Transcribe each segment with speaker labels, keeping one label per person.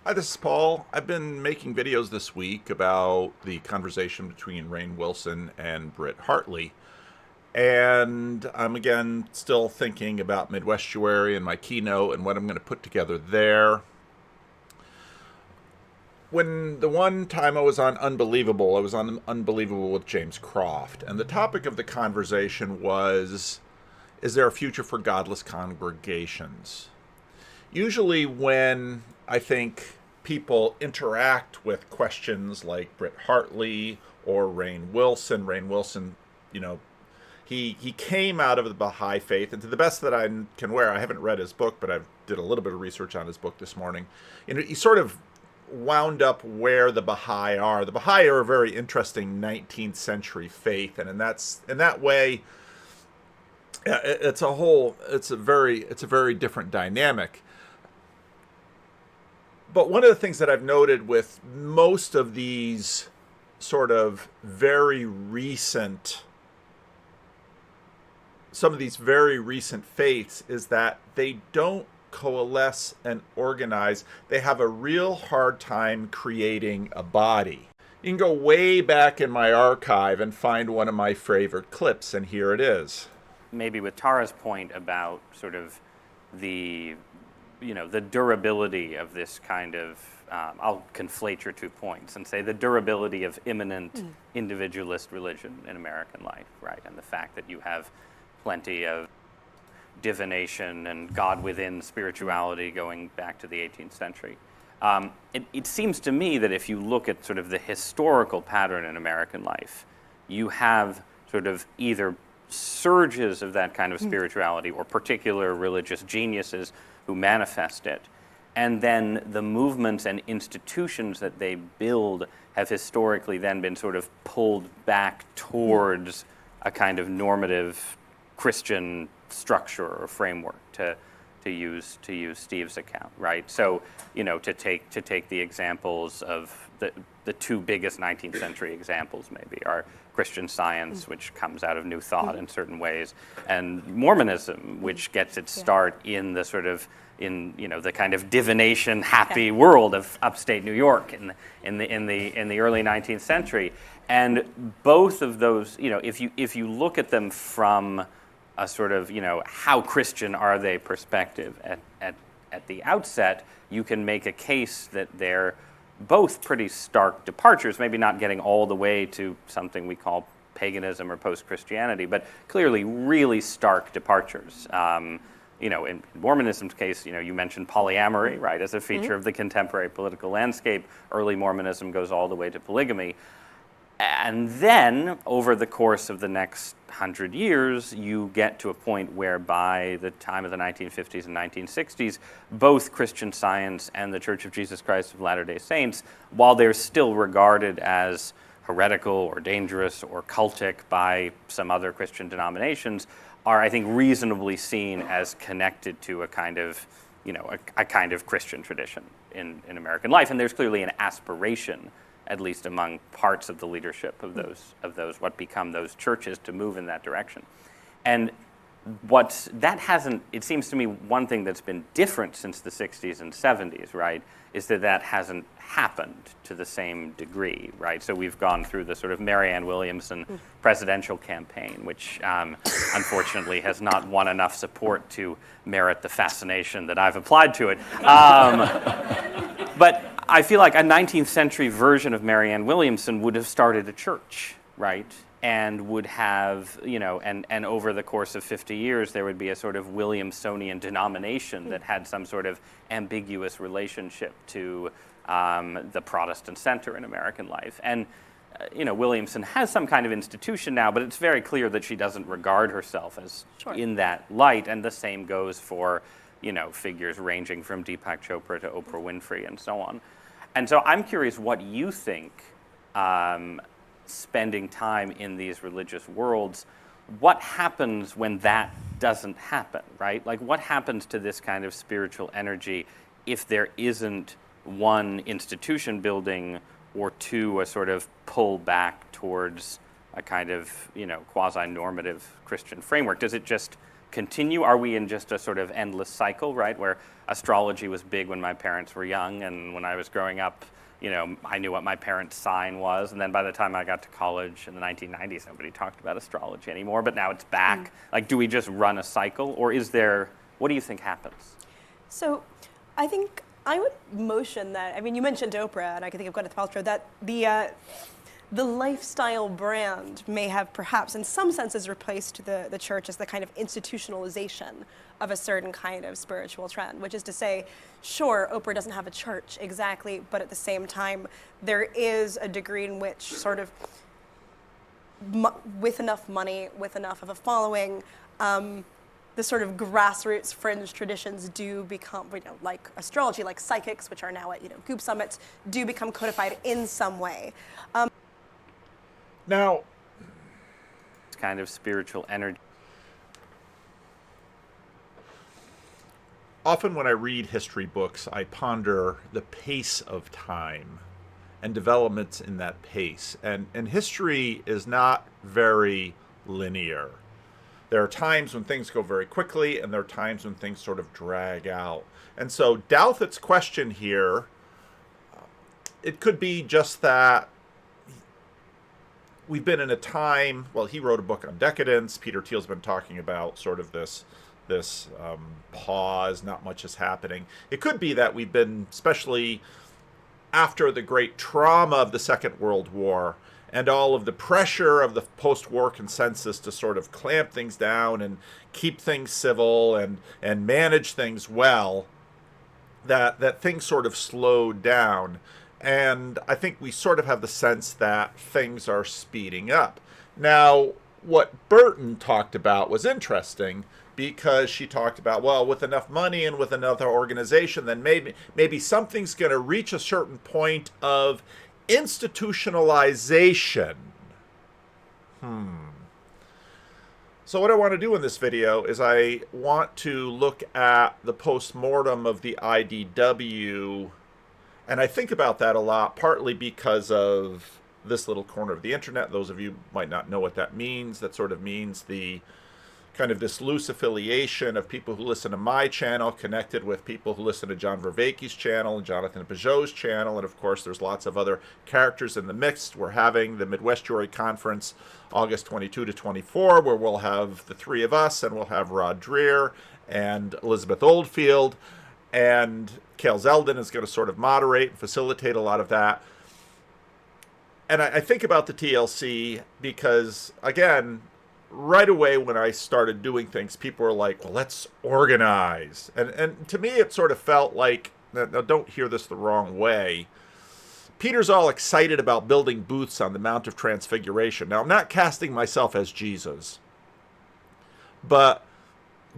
Speaker 1: Hi, this is Paul. I've been making videos this week about the conversation between Rainn Wilson and Britt Hartley. And I'm again still thinking about Midwestuary and my keynote and what I'm going to put together there. When the one time I was on Unbelievable, I was on Unbelievable with James Croft. And the topic of the conversation was, is there a future for godless congregations? Usually when I think people interact with questions like Britt Hartley or Rainn Wilson, you know, he came out of the Baha'i faith, and to the best that I can aware, I haven't read his book, but I did a little bit of research on his book this morning. He sort of wound up where the Baha'i are. The Baha'i are a very interesting 19th century faith, and in that way, it's a very different dynamic. But one of the things that I've noted with most of these sort of some of these very recent faiths is that they don't coalesce and organize. They have a real hard time creating a body. You can go way back in my archive and find one of my favorite clips, and here it is.
Speaker 2: Maybe with Tara's point about sort of the durability of this kind of, I'll conflate your 2 points and say the durability of immanent individualist religion in American life, right? And the fact that you have plenty of divination and God within spirituality going back to the 18th century. It seems to me that if you look at sort of the historical pattern in American life, you have sort of either surges of that kind of spirituality or particular religious geniuses who manifest it. And then the movements and institutions that they build have historically then been sort of pulled back towards a kind of normative Christian structure or framework, to use Steve's account, right? So, to take the examples of the two biggest 19th century examples maybe are Christian Science, which comes out of New Thought in certain ways, and Mormonism, which gets its start in the sort of the kind of divination happy world of upstate New York in the early 19th century. And both of those, if you look at them from a sort of, how Christian are they perspective at the outset, you can make a case that they're both pretty stark departures, maybe not getting all the way to something we call paganism or post-Christianity, but clearly really stark departures. In Mormonism's case, you mentioned polyamory, right, as a feature of the contemporary political landscape. Early Mormonism goes all the way to polygamy. And then, over the course of the next 100 years, you get to a point where by the time of the 1950s and 1960s, both Christian Science and the Church of Jesus Christ of Latter-day Saints, while they're still regarded as heretical or dangerous or cultic by some other Christian denominations, are, I think, reasonably seen as connected to a kind of, a kind of Christian tradition in American life. And there's clearly an aspiration, at least among parts of the leadership of those what become those churches, to move in that direction. And it seems to me one thing that's been different since the 60s and 70s, right, is that hasn't happened to the same degree, right? So we've gone through the sort of Marianne Williamson presidential campaign, which unfortunately has not won enough support to merit the fascination that I've applied to it. But I feel like a 19th century version of Marianne Williamson would have started a church, right? And would have, and over the course of 50 years, there would be a sort of Williamsonian denomination that had some sort of ambiguous relationship to the Protestant center in American life. And, Williamson has some kind of institution now, but it's very clear that she doesn't regard herself as in that light. And the same goes for, figures ranging from Deepak Chopra to Oprah Winfrey and so on. And so I'm curious what you think, spending time in these religious worlds, what happens when that doesn't happen, right? Like, what happens to this kind of spiritual energy if there isn't one, institution building, or two, a sort of pull back towards a kind of, quasi-normative Christian framework? Does it just continue? Are we in just a sort of endless cycle, right, where astrology was big when my parents were young, and when I was growing up, you know, I knew what my parents' sign was, and then by the time I got to college in the 1990s, nobody talked about astrology anymore, but now it's back. Like, do we just run a cycle, or is there, what do you think happens?
Speaker 3: So I think I would motion that, I mean, you mentioned Oprah, and I can think of Gwyneth Paltrow, that the lifestyle brand may have perhaps in some senses replaced the church as the kind of institutionalization of a certain kind of spiritual trend, which is to say, sure, Oprah doesn't have a church exactly, but at the same time, there is a degree in which sort of with enough money, with enough of a following, the sort of grassroots fringe traditions do become, you know, like astrology, like psychics, which are now at, you know, Goop summits, do become codified in some way.
Speaker 1: Now,
Speaker 2: It's kind of spiritual energy.
Speaker 1: often when I read history books, I ponder the pace of time and developments in that pace. And history is not very linear. There are times when things go very quickly, and there are times when things sort of drag out. And so Douthat's question here, it could be just that we've been in a time, well, he wrote a book on decadence. Peter Thiel's been talking about sort of this pause, not much is happening. It could be that we've been, especially after the great trauma of the Second World War and all of the pressure of the post-war consensus to sort of clamp things down and keep things civil and manage things well, that things sort of slowed down. And I think we sort of have the sense that things are speeding up. Now, what Burton talked about was interesting, because she talked about, well, with enough money and with another organization, then maybe something's going to reach a certain point of institutionalization. So what I want to do in this video is I want to look at the post-mortem of the IDW, and I think about that a lot, partly because of this little corner of the internet. Those of you might not know what that means. That sort of means the kind of this loose affiliation of people who listen to my channel connected with people who listen to John Vervaeke's channel and Jonathan Peugeot's channel. And of course, there's lots of other characters in the mix. We're having the Midwest Conference August 22 to 24, where we'll have the three of us, and we'll have Rod Dreher and Elizabeth Oldfield. And Cale Zeldin is going to sort of moderate and facilitate a lot of that. And I think about the TLC because, again, right away when I started doing things, people were like, well, let's organize. And to me, it sort of felt like, now don't hear this the wrong way, Peter's all excited about building booths on the Mount of Transfiguration. Now, I'm not casting myself as Jesus, but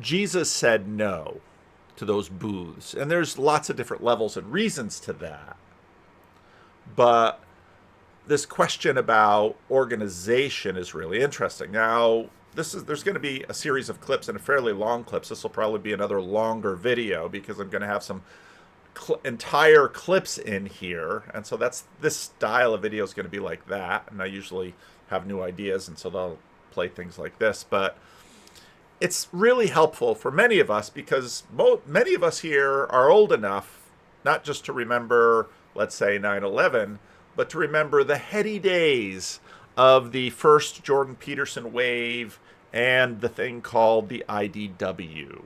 Speaker 1: Jesus said no to those booths. And there's lots of different levels and reasons to that. But this question about organization is really interesting. Now, there's going to be a series of clips, and a fairly long clips. This will probably be another longer video because I'm going to have some entire clips in here. And so this style of video is going to be like that. And I usually have new ideas, and so they'll play things like this. But it's really helpful for many of us because many of us here are old enough not just to remember, let's say, 9/11, but to remember the heady days of the first Jordan Peterson wave and the thing called the IDW.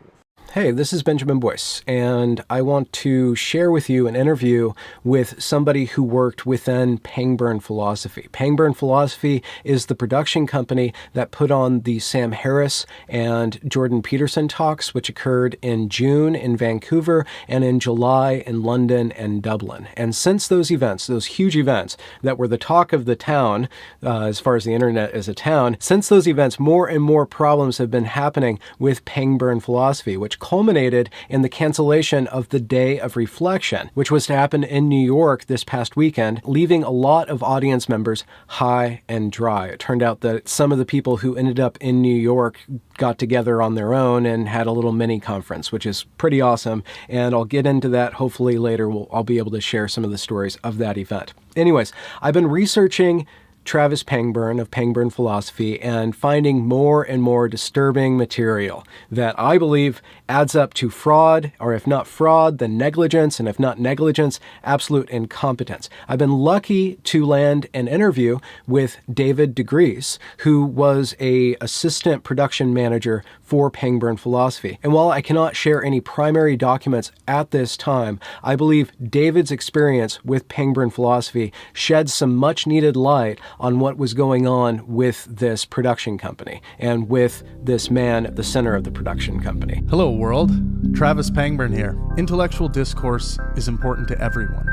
Speaker 4: Hey, this is Benjamin Boyce, and I want to share with you an interview with somebody who worked within Pangburn Philosophy. Pangburn Philosophy is the production company that put on the Sam Harris and Jordan Peterson talks, which occurred in June in Vancouver and in July in London and Dublin. And since those events, those huge events that were the talk of the town, as far as the internet is a town, since those events, more and more problems have been happening with Pangburn Philosophy, which culminated in the cancellation of the Day of Reflection, which was to happen in New York this past weekend, leaving a lot of audience members high and dry. It turned out that some of the people who ended up in New York got together on their own and had a little mini conference, which is pretty awesome. And I'll get into that hopefully later. I'll be able to share some of the stories of that event. Anyways, I've been researching Travis Pangburn of Pangburn Philosophy and finding more and more disturbing material that I believe adds up to fraud, or if not fraud, then negligence, and if not negligence, absolute incompetence. I've been lucky to land an interview with David DeGrees, who was a assistant production manager for Pangburn Philosophy. And while I cannot share any primary documents at this time, I believe David's experience with Pangburn Philosophy sheds some much needed light on what was going on with this production company and with this man at the center of the production company.
Speaker 5: Hello, world. Travis Pangburn here. Intellectual discourse is important to everyone.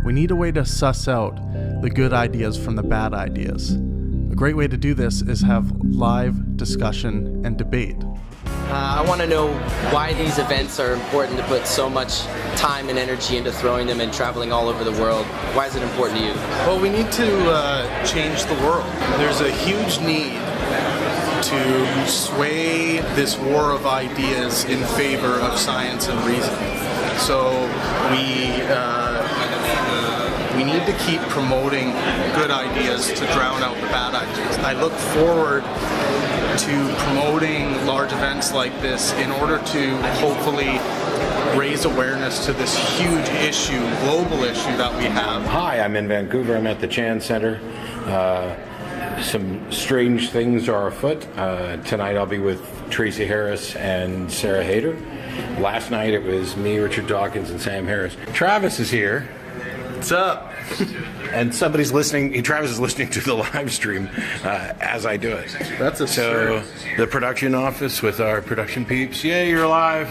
Speaker 5: We need a way to suss out the good ideas from the bad ideas. A great way to do this is have live discussion and debate.
Speaker 6: I want to know why these events are important to put so much time and energy into throwing them and traveling all over the world. Why is it important to you?
Speaker 5: Well, we need to change the world. There's a huge need to sway this war of ideas in favor of science and reason. So we need to keep promoting good ideas to drown out the bad ideas. I look forward to promoting large events like this in order to hopefully raise awareness to this huge issue, global issue that we have.
Speaker 7: Hi, I'm in Vancouver. I'm at the Chan Center. Some strange things are afoot. Tonight I'll be with Tracy Harris and Sarah Hayter. Last night it was me, Richard Dawkins, and Sam Harris. Travis is here.
Speaker 5: What's up?
Speaker 7: And somebody's listening. Travis is listening to the live stream as I do it.
Speaker 5: That's absurd.
Speaker 7: So the production office with our production peeps. Yeah, you're alive.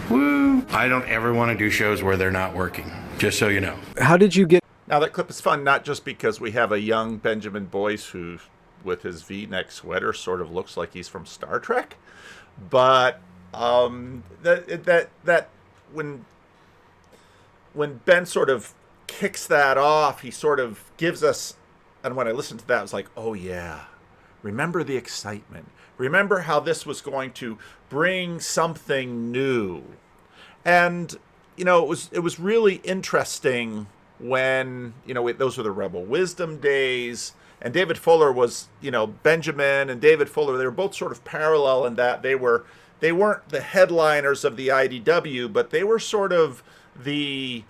Speaker 7: Woo! I don't ever want to do shows where they're not working. Just so you know.
Speaker 4: How did you get?
Speaker 1: Now, that clip is fun, not just because we have a young Benjamin Boyce who, with his V-neck sweater, sort of looks like he's from Star Trek, but that when Ben sort of kicks that off, he sort of gives us, and when I listened to that, I was like, oh yeah, remember the excitement. Remember how this was going to bring something new. And, you know, it was really interesting when, you know, those were the Rebel Wisdom days, and David Fuller was, you know, Benjamin and David Fuller, they were both sort of parallel in that they weren't the headliners of the IDW, but they were sort of the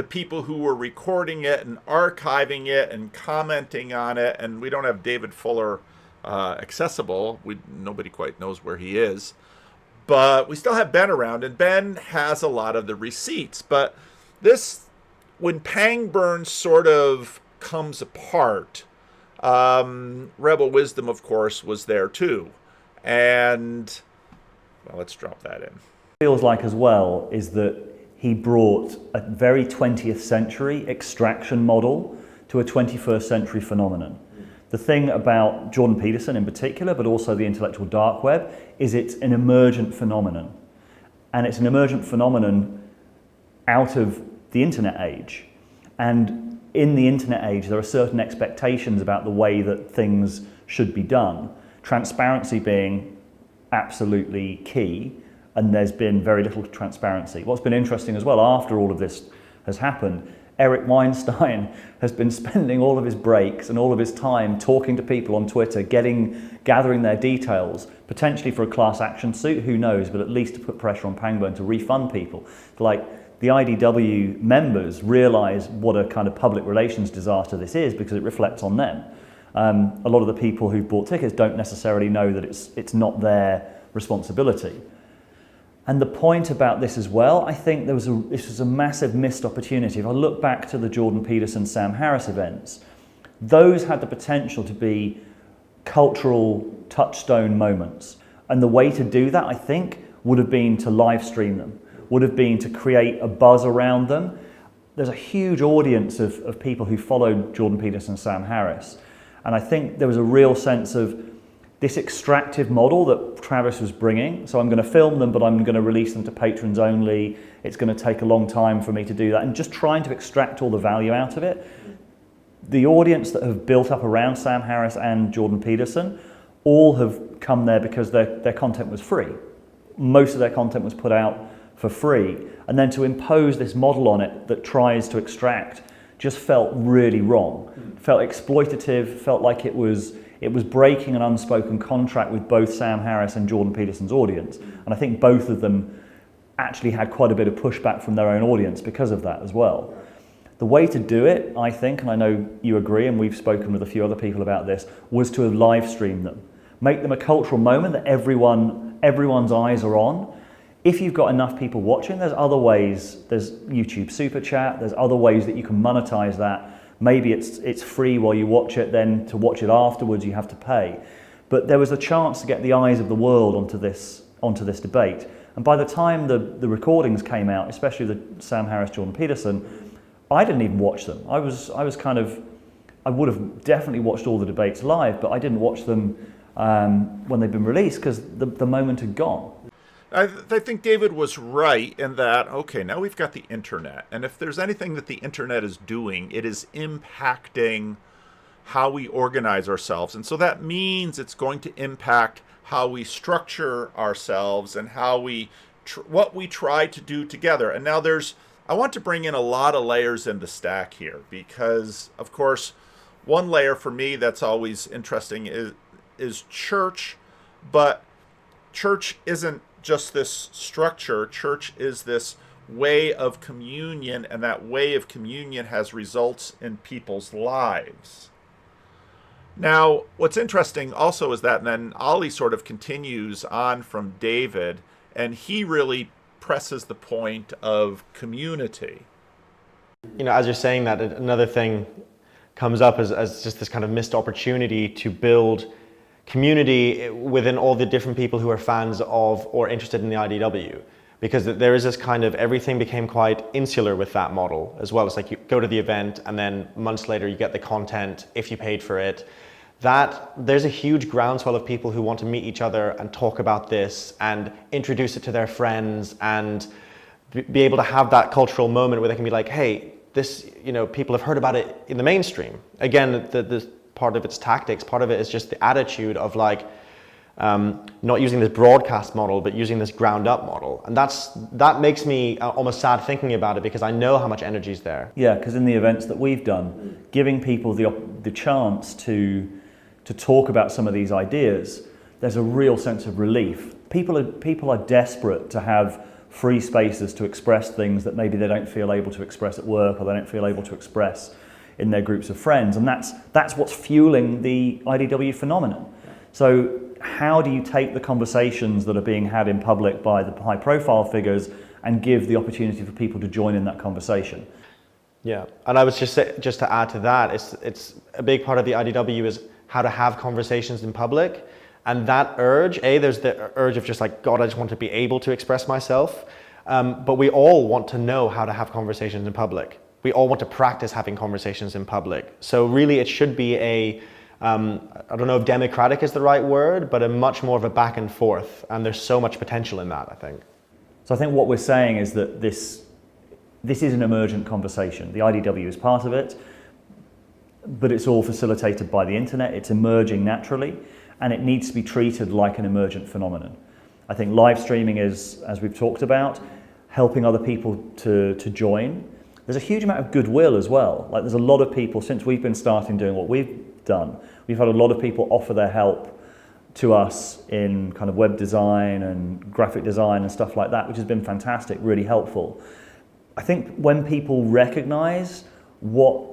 Speaker 1: people who were recording it and archiving it and commenting on it. And we don't have David Fuller accessible. Nobody quite knows where he is. But we still have Ben around, and Ben has a lot of the receipts. But this, when Pangburn sort of comes apart, Rebel Wisdom, of course, was there too. And, well, let's drop that in.
Speaker 8: Feels like as well is that he brought a very 20th century extraction model to a 21st century phenomenon. The thing about Jordan Peterson in particular, but also the intellectual dark web, is it's an emergent phenomenon. And it's an emergent phenomenon out of the internet age. And in the internet age, there are certain expectations about the way that things should be done. Transparency being absolutely key, and there's been very little transparency. What's been interesting as well, after all of this has happened, Eric Weinstein has been spending all of his breaks and all of his time talking to people on Twitter, gathering their details, potentially for a class action suit, who knows, but at least to put pressure on Pangburn to refund people. Like, the IDW members realize what a kind of public relations disaster this is because it reflects on them. A lot of the people who've bought tickets don't necessarily know that it's not their responsibility. And the point about this as well, I think this was a massive missed opportunity. If I look back to the Jordan Peterson, Sam Harris events, those had the potential to be cultural touchstone moments. And the way to do that, I think, would have been to live stream them, would have been to create a buzz around them. There's a huge audience of people who followed Jordan Peterson, Sam Harris. And I think there was a real sense of this extractive model that Travis was bringing. So I'm going to film them, but I'm going to release them to patrons only. It's going to take a long time for me to do that. And just trying to extract all the value out of it. The audience that have built up around Sam Harris and Jordan Peterson all have come there because their content was free. Most of their content was put out for free. And then to impose this model on it that tries to extract just felt really wrong. Felt exploitative, felt like it was breaking an unspoken contract with both Sam Harris and Jordan Peterson's audience. And I think both of them actually had quite a bit of pushback from their own audience because of that as well. The way to do it, I think, and I know you agree, and we've spoken with a few other people about this, was to live stream them. Make them a cultural moment that everyone's eyes are on. If you've got enough people watching, there's other ways. There's YouTube Super Chat. There's other ways that you can monetize that. Maybe it's free while you watch it, then to watch it afterwards you have to pay. But there was a chance to get the eyes of the world onto this debate. And by the time the recordings came out, especially the Sam Harris, Jordan Peterson, I didn't even watch them. I would have definitely watched all the debates live, but I didn't watch them when they'd been released because the moment had gone.
Speaker 1: I think David was right in that, okay, now we've got the internet. And if there's anything that the internet is doing, it is impacting how we organize ourselves. And so that means it's going to impact how we structure ourselves and how what we try to do together. And now I want to bring in a lot of layers in the stack here because, of course, one layer for me that's always interesting is church, but church isn't just this structure. Church is this way of communion, and that way of communion has results in people's lives. Now, what's interesting also is that, and then Ollie sort of continues on from David, and he really presses the point of community.
Speaker 9: You know, as you're saying that, another thing comes up as just this kind of missed opportunity to build community within all the different people who are fans of or interested in the IDW, because there is this kind of, everything became quite insular with that model as well. It's like you go to the event and then months later you get the content if you paid for it. That there's a huge groundswell of people who want to meet each other and talk about this and introduce it to their friends and be able to have that cultural moment where they can be like, hey, this, you know, people have heard about it in the mainstream. Again, the part of its tactics, part of it is just the attitude of like not using this broadcast model but using this ground up model, and that makes me almost sad thinking about it because I know how much energy is there.
Speaker 8: Yeah, because in the events that we've done, giving people the chance to talk about some of these ideas, there's a real sense of relief. People are desperate to have free spaces to express things that maybe they don't feel able to express at work or they don't feel able to express in their groups of friends, and that's what's fueling the IDW phenomenon. So how do you take the conversations that are being had in public by the high profile figures and give the opportunity for people to join in that conversation?
Speaker 9: Yeah, and I would just say, just to add to that, it's a big part of the IDW is how to have conversations in public, and that urge, there's the urge of just like, God, I just want to be able to express myself, but we all want to know how to have conversations in public. We all want to practice having conversations in public. So really it should be I don't know if democratic is the right word, but a much more of a back and forth. And there's so much potential in that, I think.
Speaker 8: So I think what we're saying is that this is an emergent conversation. The IDW is part of it, but it's all facilitated by the internet. It's emerging naturally, and it needs to be treated like an emergent phenomenon. I think live streaming is, as we've talked about, helping other people to join. There's a huge amount of goodwill as well. Like there's a lot of people, since we've been starting doing what we've done, we've had a lot of people offer their help to us in kind of web design and graphic design and stuff like that, which has been fantastic, really helpful. I think when people recognize what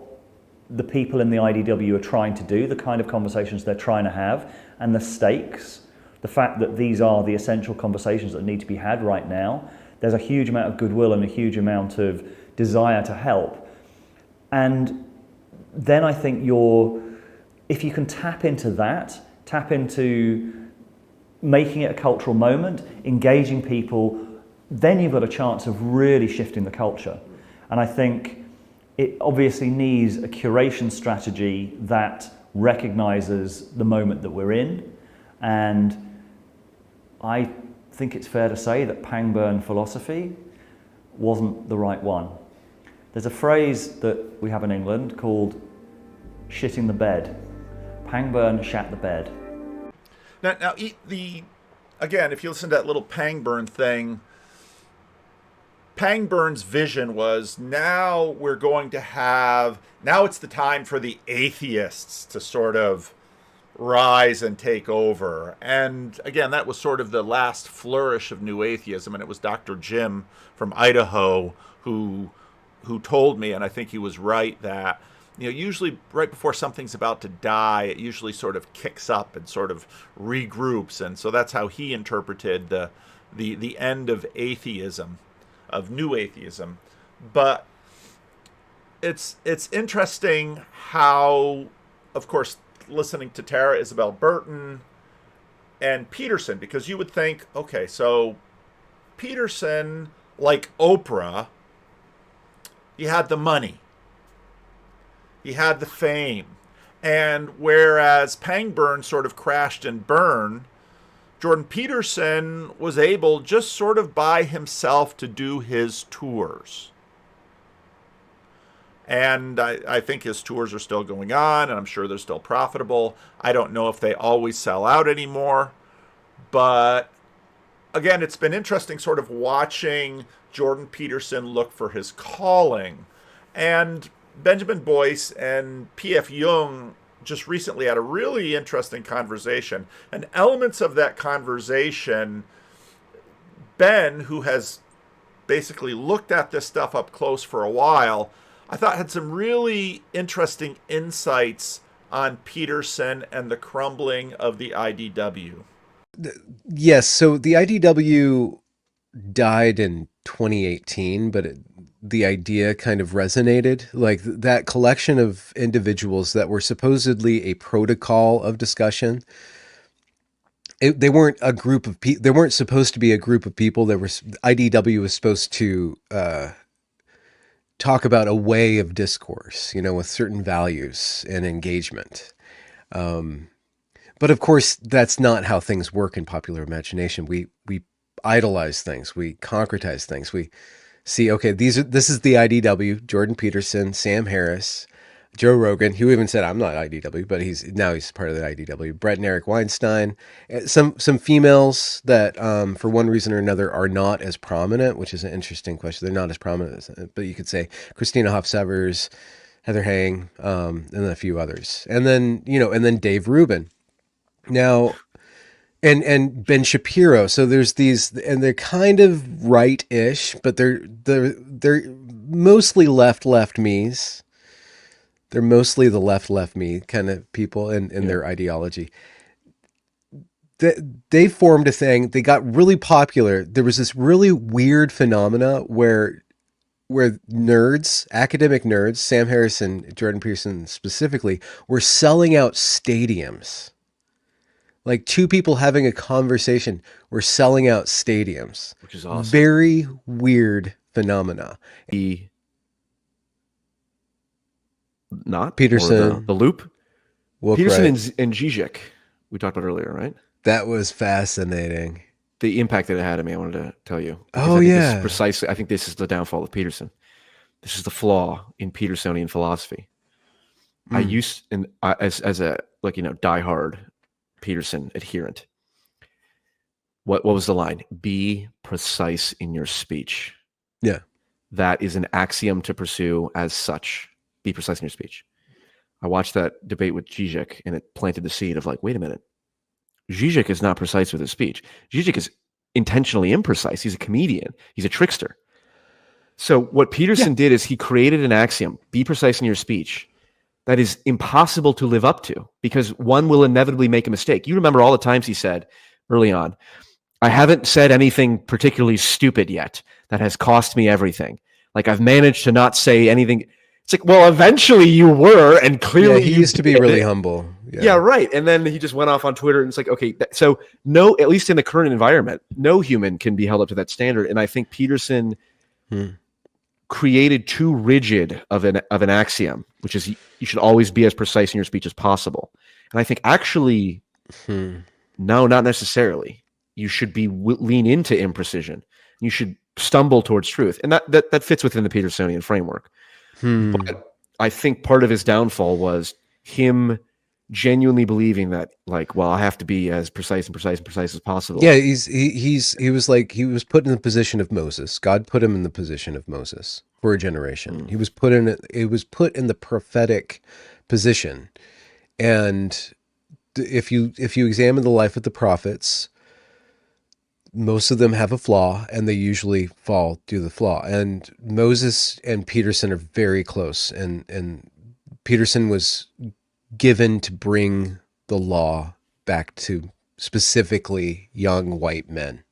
Speaker 8: the people in the IDW are trying to do, the kind of conversations they're trying to have, and the stakes, the fact that these are the essential conversations that need to be had right now, there's a huge amount of goodwill and a huge amount of desire to help. And then I think if you can tap into that, tap into making it a cultural moment, engaging people, then you've got a chance of really shifting the culture. And I think it obviously needs a curation strategy that recognizes the moment that we're in. And I think it's fair to say that Pangburn philosophy wasn't the right one. There's a phrase that we have in England called shitting the bed. Pangburn shat the bed.
Speaker 1: Now, again, if you listen to that little Pangburn thing, Pangborn's vision was now it's the time for the atheists to sort of rise and take over. And again, that was sort of the last flourish of new atheism, and it was Dr. Jim from Idaho who told me, and I think he was right, that usually right before something's about to die, it usually sort of kicks up and sort of regroups. And so that's how he interpreted the end of atheism, of new atheism. But it's interesting how, of course, listening to Tara Isabel Burton and Peterson, because you would think, okay, so Peterson, like Oprah, he had the money, he had the fame, and whereas Pangborn sort of crashed and burned, Jordan Peterson was able just sort of by himself to do his tours. And I think his tours are still going on, and I'm sure they're still profitable. I don't know if they always sell out anymore. But again, it's been interesting sort of watching Jordan Peterson look for his calling. And Benjamin Boyce and P.F. Jung just recently had a really interesting conversation. And elements of that conversation, Ben, who has basically looked at this stuff up close for a while, I thought had some really interesting insights on Peterson and the crumbling of the IDW.
Speaker 4: Yes, so the IDW died in 2018, but the idea kind of resonated. Like that collection of individuals that were supposedly a protocol of discussion. They weren't a group of people. They weren't supposed to be a group of people. IDW was supposed to talk about a way of discourse, with certain values and engagement. But of course, that's not how things work in popular imagination. We idolize things, we concretize things. We see, okay, this is the IDW: Jordan Peterson, Sam Harris, Joe Rogan, who even said, I'm not IDW, but he's part of the IDW. Brett and Eric Weinstein, some females that for one reason or another are not as prominent, which is an interesting question. They're not as prominent, but you could say Christina Hoff Severs, Heather Hang, and then a few others. And then, and then Dave Rubin. Now, and Ben Shapiro. So there's these, and they're kind of right-ish, but they're mostly left me's. They're mostly the left me kind of people in their ideology. They formed a thing. They got really popular. There was this really weird phenomena where nerds, academic nerds, Sam Harris and Jordan Peterson specifically, were selling out stadiums. Like two people having a conversation were selling out stadiums.
Speaker 10: Which is awesome.
Speaker 4: Very weird phenomena.
Speaker 10: Not
Speaker 4: Peterson,
Speaker 10: the loop.
Speaker 4: Will
Speaker 10: Peterson
Speaker 4: Wright.
Speaker 10: and Zizek, we talked about earlier, right?
Speaker 4: That was fascinating.
Speaker 10: The impact that it had on me, I wanted to tell you.
Speaker 4: Oh,
Speaker 10: I think
Speaker 4: yeah.
Speaker 10: this is precisely. I think this is the downfall of Peterson. This is the flaw in Petersonian philosophy. I used, as a diehard Peterson adherent. What was the line? Be precise in your speech.
Speaker 4: Yeah.
Speaker 10: That is an axiom to pursue as such. Be precise in your speech. I watched that debate with Zizek, and it planted the seed of wait a minute. Zizek is not precise with his speech. Zizek is intentionally imprecise. He's a comedian. He's a trickster. So what Peterson did is he created an axiom, be precise in your speech, that is impossible to live up to because one will inevitably make a mistake. You remember all the times he said early on, I haven't said anything particularly stupid yet that has cost me everything. I've managed to not say anything. It's well, eventually you were, and clearly
Speaker 4: he used to be really humble.
Speaker 10: Yeah, right. And then he just went off on Twitter, and it's okay. So no, at least in the current environment, no human can be held up to that standard. And I think Peterson created too rigid of an axiom, which is you should always be as precise in your speech as possible. And I think actually, no, not necessarily. You should lean into imprecision. You should stumble towards truth, and that fits within the Petersonian framework. But I think part of his downfall was him genuinely believing that, like, well, I have to be as precise as possible.
Speaker 4: Yeah, he was like, he was put in the position of Moses. God put him in the position of Moses for a generation. He was put in it was put in the prophetic position. And if you examine the life of the prophets, most of them have a flaw, and they usually fall due to the flaw. And Moses and Peterson are very close, and Peterson was given to bring the law back to specifically young white men.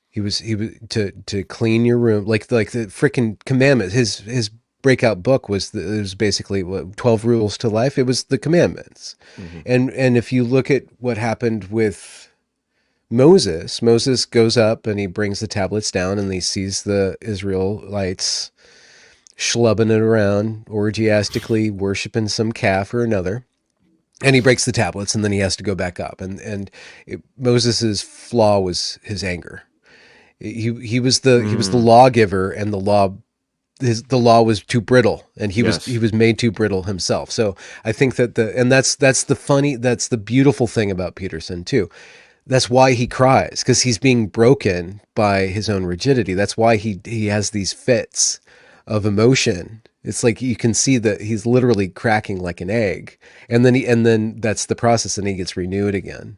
Speaker 4: He was to clean your room, like the freaking commandments. His breakout book was it was basically 12 rules to life. It was the commandments. And if you look at what happened with Moses goes up and he brings the tablets down, and he sees the Israelites schlubbing it around, orgiastically worshiping some calf or another. And he breaks the tablets, and then he has to go back up. Moses's flaw was his anger. He was the lawgiver, and the law was too brittle, and he was made too brittle himself. So I think that that's the beautiful thing about Peterson too. That's why he cries, because he's being broken by his own rigidity. That's why he has these fits of emotion. It's like you can see that he's literally cracking like an egg, and then that's the process, and he gets renewed again.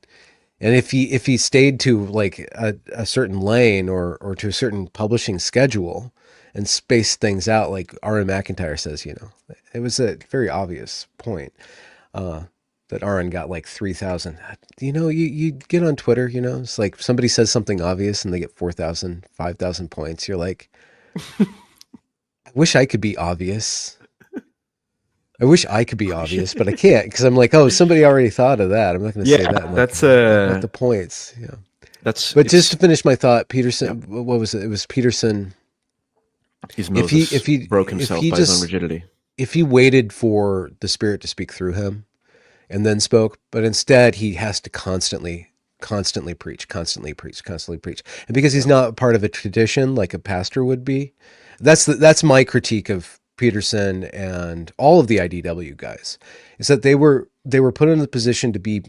Speaker 4: And if he stayed to like a certain lane or to a certain publishing schedule and spaced things out, like R.M. McIntyre says, it was a very obvious point that Aaron got like 3,000. You get on Twitter, it's like somebody says something obvious and they get 4,000, 5,000 points. You're like, I wish I could be obvious. I wish I could be obvious, but I can't, because I'm like, oh, somebody already thought of that. I'm not going to say that.
Speaker 10: That's
Speaker 4: not the points. Yeah. But just to finish my thought, Peterson, what was it? It was Peterson.
Speaker 10: He's Moses, if he broke himself by his own rigidity. If
Speaker 4: he waited for the Spirit to speak through him and then spoke, but instead he has to constantly preach. And because he's not part of a tradition like a pastor would be, that's my critique of Peterson and all of the IDW guys, is that they were put in the position to be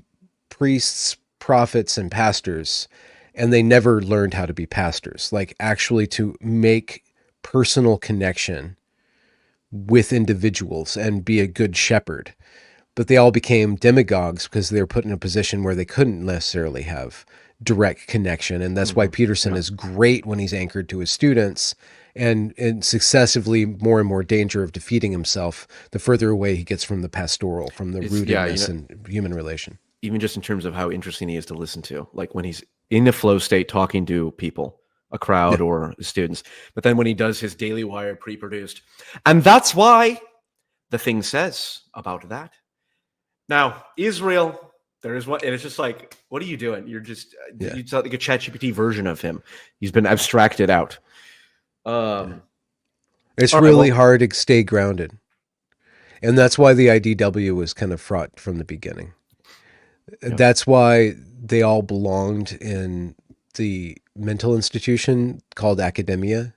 Speaker 4: priests, prophets, and pastors, and they never learned how to be pastors, like actually to make personal connection with individuals and be a good shepherd. But they all became demagogues because they were put in a position where they couldn't necessarily have direct connection. And that's why Peterson is great when he's anchored to his students, and successively more and more danger of defeating himself the further away he gets from the pastoral, from the rootedness and human relation.
Speaker 10: Even just in terms of how interesting he is to listen to, like when he's in the flow state talking to people, a crowd or students, but then when he does his Daily Wire pre-produced, and that's why the thing says about that. Now, Israel, there is one, and it's just like, what are you doing? You're just, it's like a ChatGPT version of him. He's been abstracted out.
Speaker 4: It's really hard to stay grounded. And that's why the IDW was kind of fraught from the beginning. Yeah. That's why they all belonged in the mental institution called academia.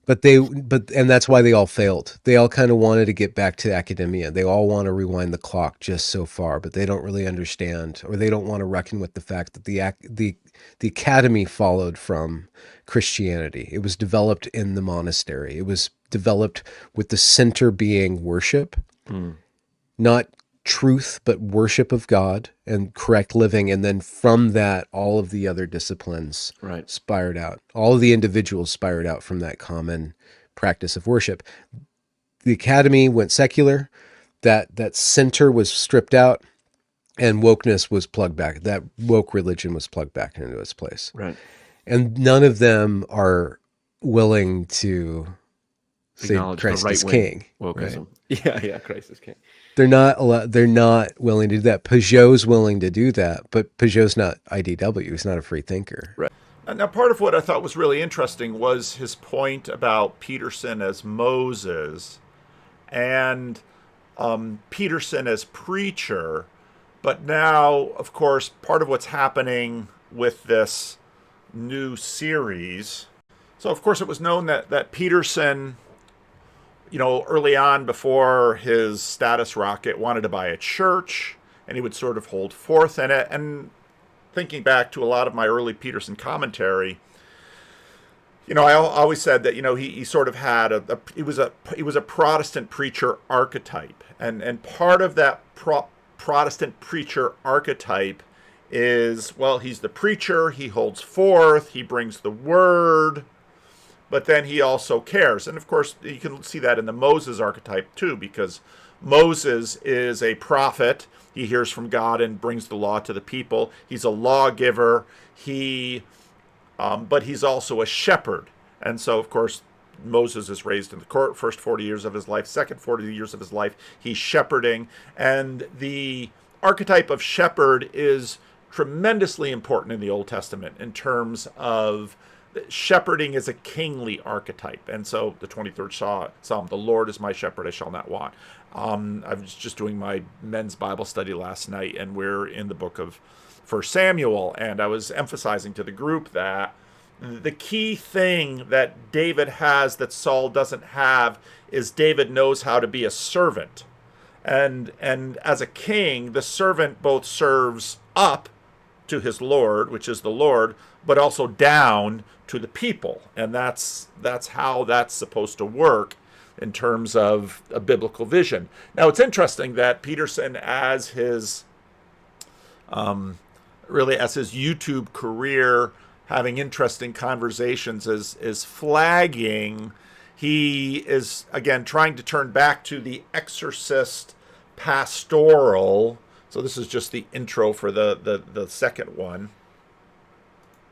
Speaker 4: And that's why they all failed. They all kind of wanted to get back to academia. They all want to rewind the clock just so far, but they don't really understand, or they don't want to reckon with the fact that the academy followed from Christianity. It was developed in the monastery. It was developed with the center being worship, not truth, but worship of God and correct living. And then from that, all of the other disciplines spired out. All of the individuals spired out from that common practice of worship. The academy went secular. That center was stripped out, and wokeness was plugged back. That woke religion was plugged back into its place.
Speaker 10: Right.
Speaker 4: And none of them are willing to say Christ is king.
Speaker 10: Wokeism. Right? Yeah, Christ is king.
Speaker 4: They're not willing to do that. Peugeot's willing to do that, but Peugeot's not IDW. He's not a free thinker.
Speaker 1: Right. Now, part of what I thought was really interesting was his point about Peterson as Moses and Peterson as preacher. But now, of course, part of what's happening with this new series. So, of course, it was known that Peterson early on before his status rocket, wanted to buy a church, and he would sort of hold forth in it. And thinking back to a lot of my early Peterson commentary, I always said that he sort of had he was a Protestant preacher archetype, and part of that Protestant preacher archetype is, well, he's the preacher, he holds forth, he brings the word, but then he also cares. And of course, you can see that in the Moses archetype too, because Moses is a prophet. He hears from God and brings the law to the people. He's a lawgiver. But he's also a shepherd. And so, of course, Moses is raised in the court, first 40 years of his life, second 40 years of his life, he's shepherding. And the archetype of shepherd is tremendously important in the Old Testament in terms of shepherding is a kingly archetype. And so the 23rd Psalm, the Lord is my shepherd, I shall not want. I was just doing my men's Bible study last night, and we're in the book of 1 Samuel, and I was emphasizing to the group that the key thing that David has that Saul doesn't have is David knows how to be a servant. And as a king, the servant both serves up to his Lord, which is the Lord, but also down to the people. And that's how that's supposed to work in terms of a biblical vision. Now, it's interesting that Peterson, as his YouTube career, having interesting conversations, is flagging. He is, again, trying to turn back to the exorcist pastoral. So this is just the intro for the second one.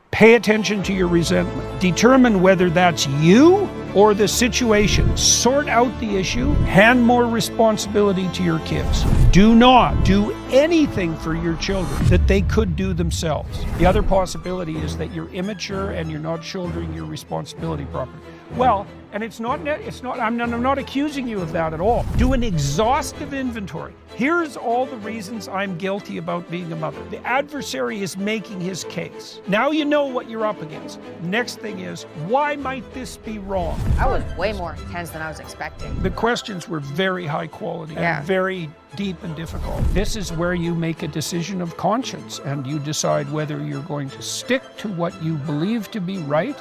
Speaker 11: Pay attention to your resentment. Determine whether that's you or the situation. Sort out the issue. Hand more responsibility to your kids. Do not do anything for your children that they could do themselves. The other possibility is that you're immature and you're not shouldering your responsibility properly. Well, and I'm not accusing you of that at all. Do an exhaustive inventory. Here's all the reasons I'm guilty about being a mother. The adversary is making his case. Now you know what you're up against. Next thing is, why might this be wrong?
Speaker 12: That was way more intense than I was expecting.
Speaker 11: The questions were very high quality and very deep and difficult. This is where you make a decision of conscience, and you decide whether you're going to stick to what you believe to be right.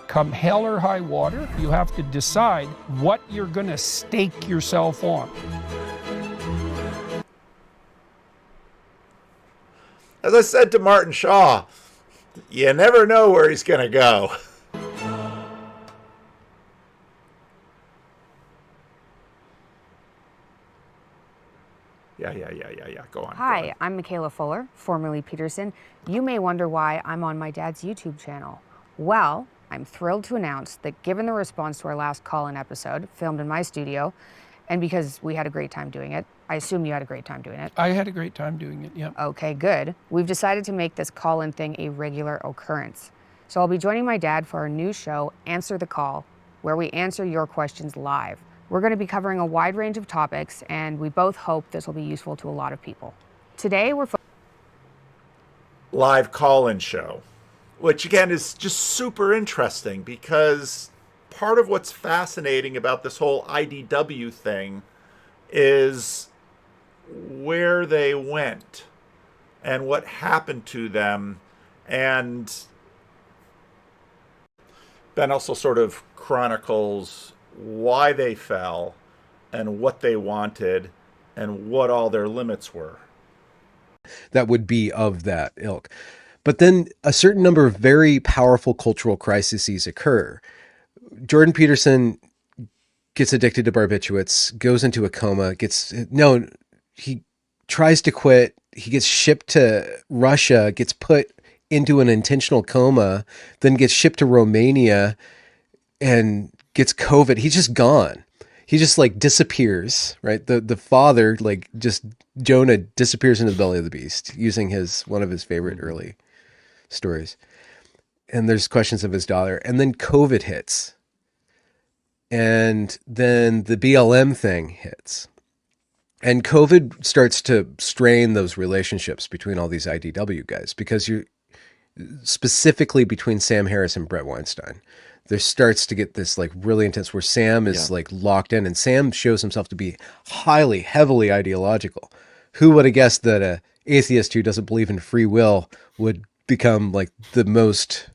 Speaker 11: Come hell or high water, you have to decide what you're going to stake yourself on.
Speaker 1: As I said to Martin Shaw, you never know where he's going to go. Yeah. Go on.
Speaker 12: Hi, I'm Michaela Fuller, formerly Peterson. You may wonder why I'm on my dad's YouTube channel. Well, I'm thrilled to announce that given the response to our last call-in episode, filmed in my studio, and because we had a great time doing it, I assume you had a great time doing it.
Speaker 11: I had a great time doing it, yeah.
Speaker 12: Okay, good. We've decided to make this call-in thing a regular occurrence. So I'll be joining my dad for our new show, Answer the Call, where we answer your questions live. We're going to be covering a wide range of topics, and we both hope this will be useful to a lot of people. Today, we're
Speaker 1: live call-in show, which again is just super interesting because part of what's fascinating about this whole IDW thing is where they went and what happened to them. And Ben also sort of chronicles why they fell and what they wanted and what all their limits were.
Speaker 4: That would be of that ilk. But then a certain number of very powerful cultural crises occur. Jordan Peterson gets addicted to barbiturates, goes into a coma, he tries to quit. He gets shipped to Russia, gets put into an intentional coma, then gets shipped to Romania and gets COVID. He's just gone. He just disappears, right? The father, Jonah disappears into the belly of the beast using one of his favorite early stories. And there's questions of his daughter. And then COVID hits. And then the BLM thing hits. And COVID starts to strain those relationships between all these IDW guys, because specifically between Sam Harris and Brett Weinstein. there starts to get this like really intense where Sam is like locked in, and Sam shows himself to be heavily ideological. Who would have guessed that a atheist who doesn't believe in free will would become like the most,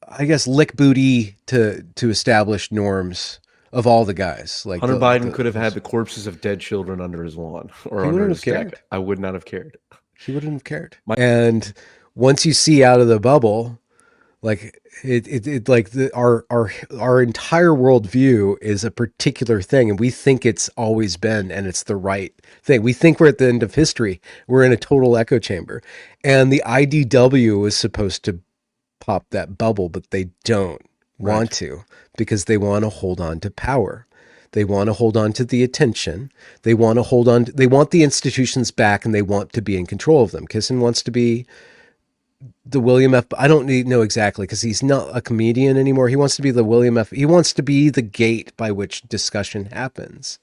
Speaker 4: I guess, lick booty to establish norms of all the guys. Like
Speaker 10: Hunter Biden could have had the corpses of dead children under his lawn or under his deck. I would not have cared.
Speaker 4: He wouldn't have cared. And once you see out of the bubble, like it like our entire worldview is a particular thing, and we think it's always been, and it's the right thing. We think we're at the end of history. We're in a total echo chamber, and the IDW is supposed to pop that bubble, but they don't want to, because they want to hold on to power. They want to hold on to the attention. They want to hold on. They want the institutions back, and they want to be in control of them. Kissinger wants to be the William F. I don't know exactly, because he's not a comedian anymore. He wants to be the William F. He wants to be the gate by which discussion happens.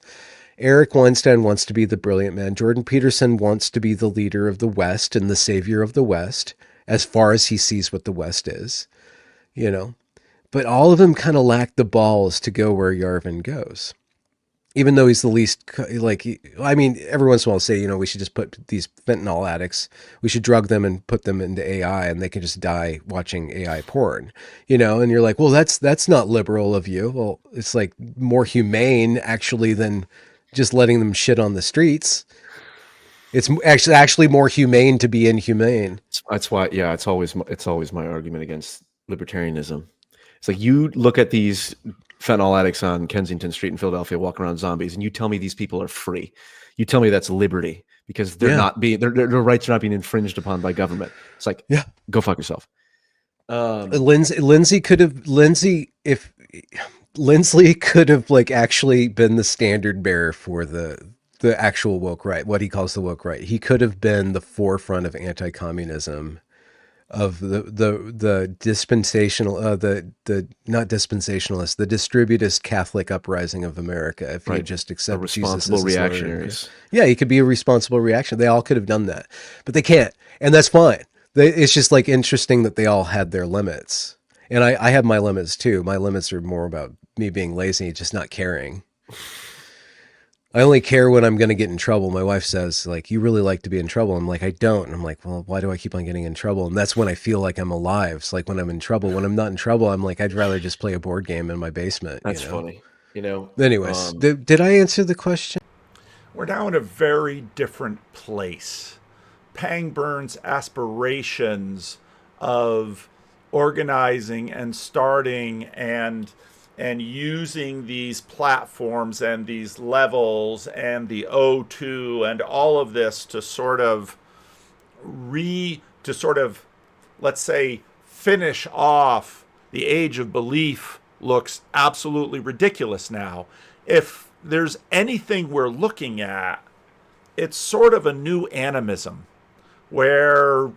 Speaker 4: Eric Weinstein wants to be the brilliant man. Jordan Peterson wants to be the leader of the West and the savior of the West, as far as he sees what the West is, you know. But all of them kind of lack the balls to go where Yarvin goes. Even though he's the least, like, I mean, every once in a while say, you know, we should just put these fentanyl addicts, we should drug them and put them into AI, and they can just die watching AI porn, you know? And you're like, well, that's not liberal of you. Well, it's like more humane actually than just letting them shit on the streets. It's actually more humane to be inhumane.
Speaker 10: That's why, yeah, it's always my argument against libertarianism. It's like, you look at these fentanyl addicts on Kensington Street in Philadelphia walking around zombies, and you tell me these people are free. You tell me that's liberty, because they're not being, their rights are not being infringed upon by government. It's like, go fuck yourself.
Speaker 4: Lindsay could have like actually been the standard bearer for the actual woke right, what he calls the woke right. He could have been the forefront of anti-communism, of the dispensational, the not dispensationalist, the distributist Catholic uprising of America. If he just accepted
Speaker 10: responsible
Speaker 4: Jesus as
Speaker 10: reactionaries.
Speaker 4: Yeah, he could be a responsible reaction. They all could have done that, but they can't, and that's fine. It's just like interesting that they all had their limits, and I have my limits too. My limits are more about me being lazy, just not caring. I only care when I'm going to get in trouble. My wife says, like, you really like to be in trouble. I'm like, I don't. And I'm like, well, why do I keep on getting in trouble? And that's when I feel like I'm alive. It's like when I'm in trouble. When I'm not in trouble, I'm like, I'd rather just play a board game in my basement.
Speaker 10: That's funny. You know?
Speaker 4: Anyways, did I answer the question?
Speaker 1: We're now in a very different place. Pangborn's aspirations of organizing and starting and using these platforms and these levels and the O2 and all of this to sort of let's say, finish off the age of belief looks absolutely ridiculous now. If there's anything we're looking at, it's sort of a new animism where,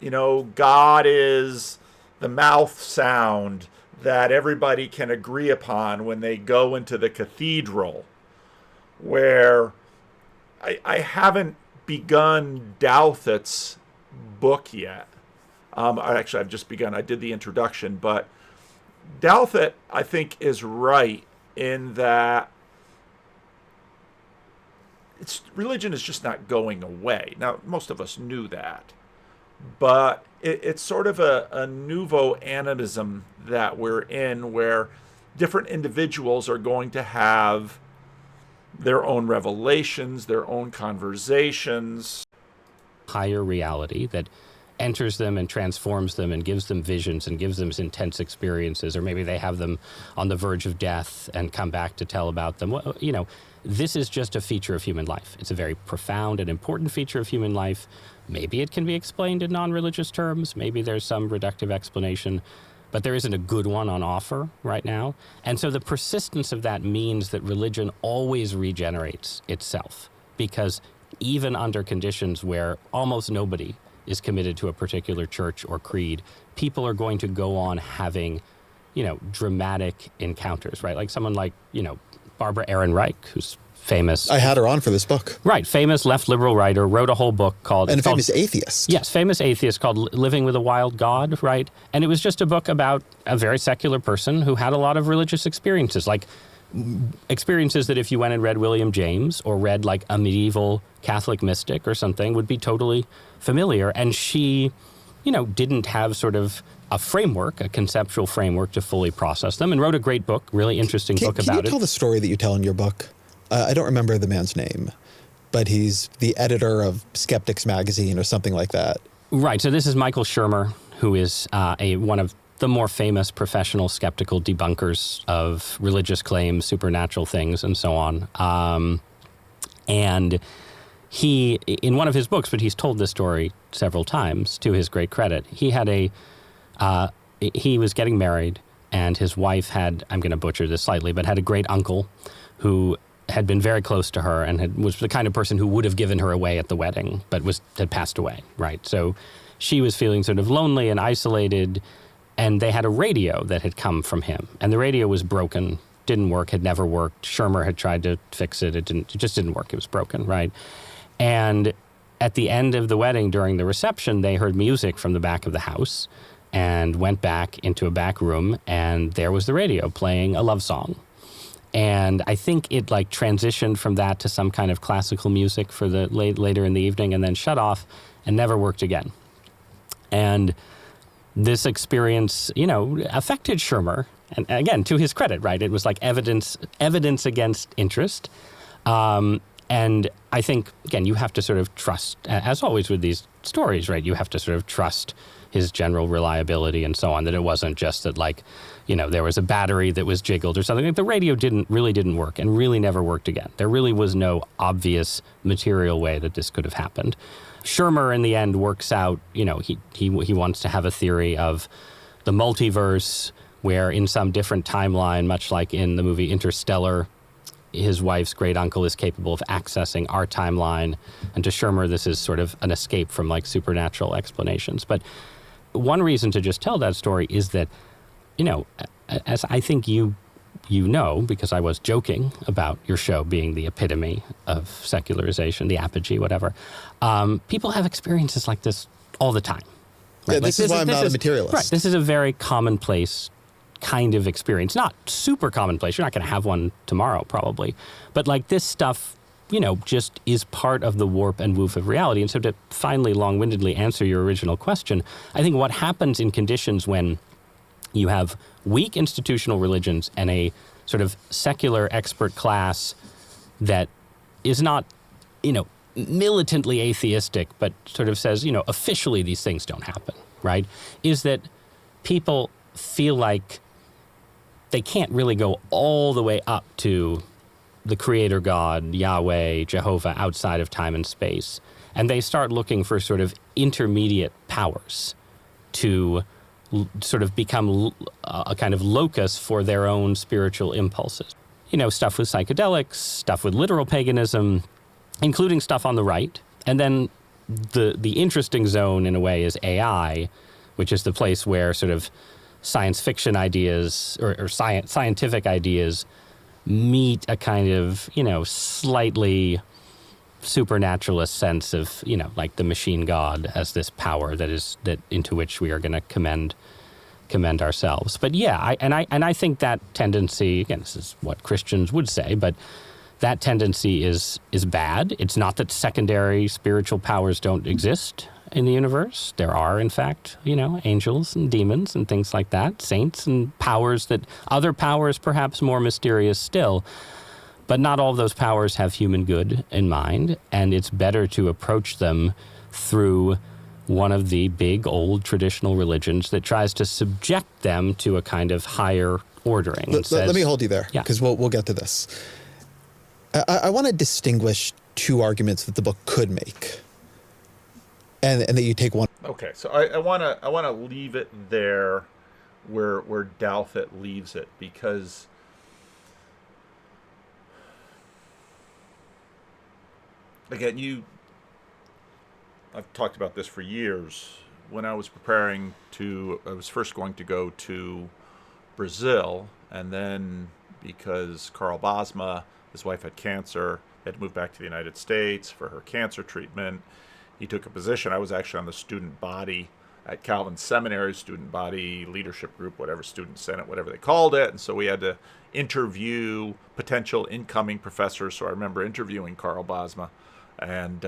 Speaker 1: you know, God is the mouth sound that everybody can agree upon when they go into the cathedral, where I haven't begun Douthat's book yet. Actually, I've just begun. I did the introduction, but Douthat, I think, is right in that religion is just not going away. Now, most of us knew that. But it's sort of a Nuvoan animism that we're in, where different individuals are going to have their own revelations, their own conversations.
Speaker 13: Higher reality that enters them and transforms them and gives them visions and gives them intense experiences, or maybe they have them on the verge of death and come back to tell about them. Well, you know, this is just a feature of human life. It's a very profound and important feature of human life. Maybe it can be explained in non-religious terms. Maybe there's some reductive explanation, but there isn't a good one on offer right now. And so the persistence of that means that religion always regenerates itself, because even under conditions where almost nobody is committed to a particular church or creed, people are going to go on having, you know, dramatic encounters, right? Like someone like, you know, Barbara Ehrenreich, who's famous.
Speaker 14: I had her on for this book.
Speaker 13: Right, famous left liberal writer, wrote a whole book called...
Speaker 14: And a famous atheist.
Speaker 13: Yes, famous atheist called Living with a Wild God, right? And it was just a book about a very secular person who had a lot of religious experiences, like experiences that if you went and read William James or read like a medieval Catholic mystic or something would be totally familiar. And she, didn't have sort of a framework, a conceptual framework to fully process them, and wrote a great book, really interesting book about it.
Speaker 14: Can you tell the story that you tell in your book? I don't remember the man's name, but he's the editor of Skeptics Magazine or something like that.
Speaker 13: Right. So this is Michael Shermer, who is one of the more famous professional skeptical debunkers of religious claims, supernatural things, and so on. And he, in one of his books, but he's told this story several times to his great credit, he had he was getting married, and his wife had, I'm going to butcher this slightly, but had a great uncle who had been very close to her and was the kind of person who would have given her away at the wedding, but had passed away, right? So she was feeling sort of lonely and isolated, and they had a radio that had come from him, and the radio was broken, didn't work, had never worked. Shermer had tried to fix it. It just didn't work. It was broken, right? And at the end of the wedding, during the reception, they heard music from the back of the house and went back into a back room, and there was the radio playing a love song. And I think it transitioned from that to some kind of classical music for the later in the evening, and then shut off and never worked again. And this experience, affected Shermer. And again, to his credit, right? It was like evidence against interest. And I think, again, you have to sort of trust, as always with these stories, right? You have to sort of trust his general reliability and so on, that it wasn't just that there was a battery that was jiggled or something. Like the radio really didn't work and really never worked again. There really was no obvious material way that this could have happened. Shermer, in the end, works out, he wants to have a theory of the multiverse, where in some different timeline, much like in the movie Interstellar, his wife's great uncle is capable of accessing our timeline. And to Shermer, this is sort of an escape from supernatural explanations. But one reason to just tell that story is that, as I think you know, because I was joking about your show being the epitome of secularization, the apogee, whatever, people have experiences like this all the time. Right?
Speaker 14: Yeah, this is why I'm not a materialist.
Speaker 13: Right. This is a very commonplace kind of experience. Not super commonplace. You're not going to have one tomorrow, probably. But this stuff, just is part of the warp and woof of reality. And so to finally long-windedly answer your original question, I think what happens in conditions when you have weak institutional religions and a sort of secular expert class that is not, militantly atheistic, but sort of says, officially these things don't happen, right? Is that people feel like they can't really go all the way up to the creator God, Yahweh, Jehovah, outside of time and space. And they start looking for sort of intermediate powers to sort of become a kind of locus for their own spiritual impulses. Stuff with psychedelics, stuff with literal paganism, including stuff on the right. And then the interesting zone, in a way, is AI, which is the place where sort of science fiction ideas or scientific ideas meet a kind of, slightly supernaturalist sense of, like the machine god as this power that into which we are going to commend ourselves. But yeah, I think that tendency, again, this is what Christians would say, but that tendency is bad. It's not that secondary spiritual powers don't exist in the universe. There are, in fact, angels and demons and things like that, saints and other powers perhaps more mysterious still. But not all of those powers have human good in mind, and it's better to approach them through one of the big old traditional religions that tries to subject them to a kind of higher ordering.
Speaker 14: Let me hold you there, because we'll get to this. I want to distinguish two arguments that the book could make. And that you take one.
Speaker 1: Okay, so I want to leave it there, where Dalfit leaves it, because again, I've talked about this for years. When I was I was first going to go to Brazil, and then because Karl Bosma, his wife had cancer, had to move back to the United States for her cancer treatment. He took a position. I was actually on the student body at Calvin Seminary, student body leadership group, whatever, student senate, whatever they called it. And so we had to interview potential incoming professors. So I remember interviewing Karl Bosma, and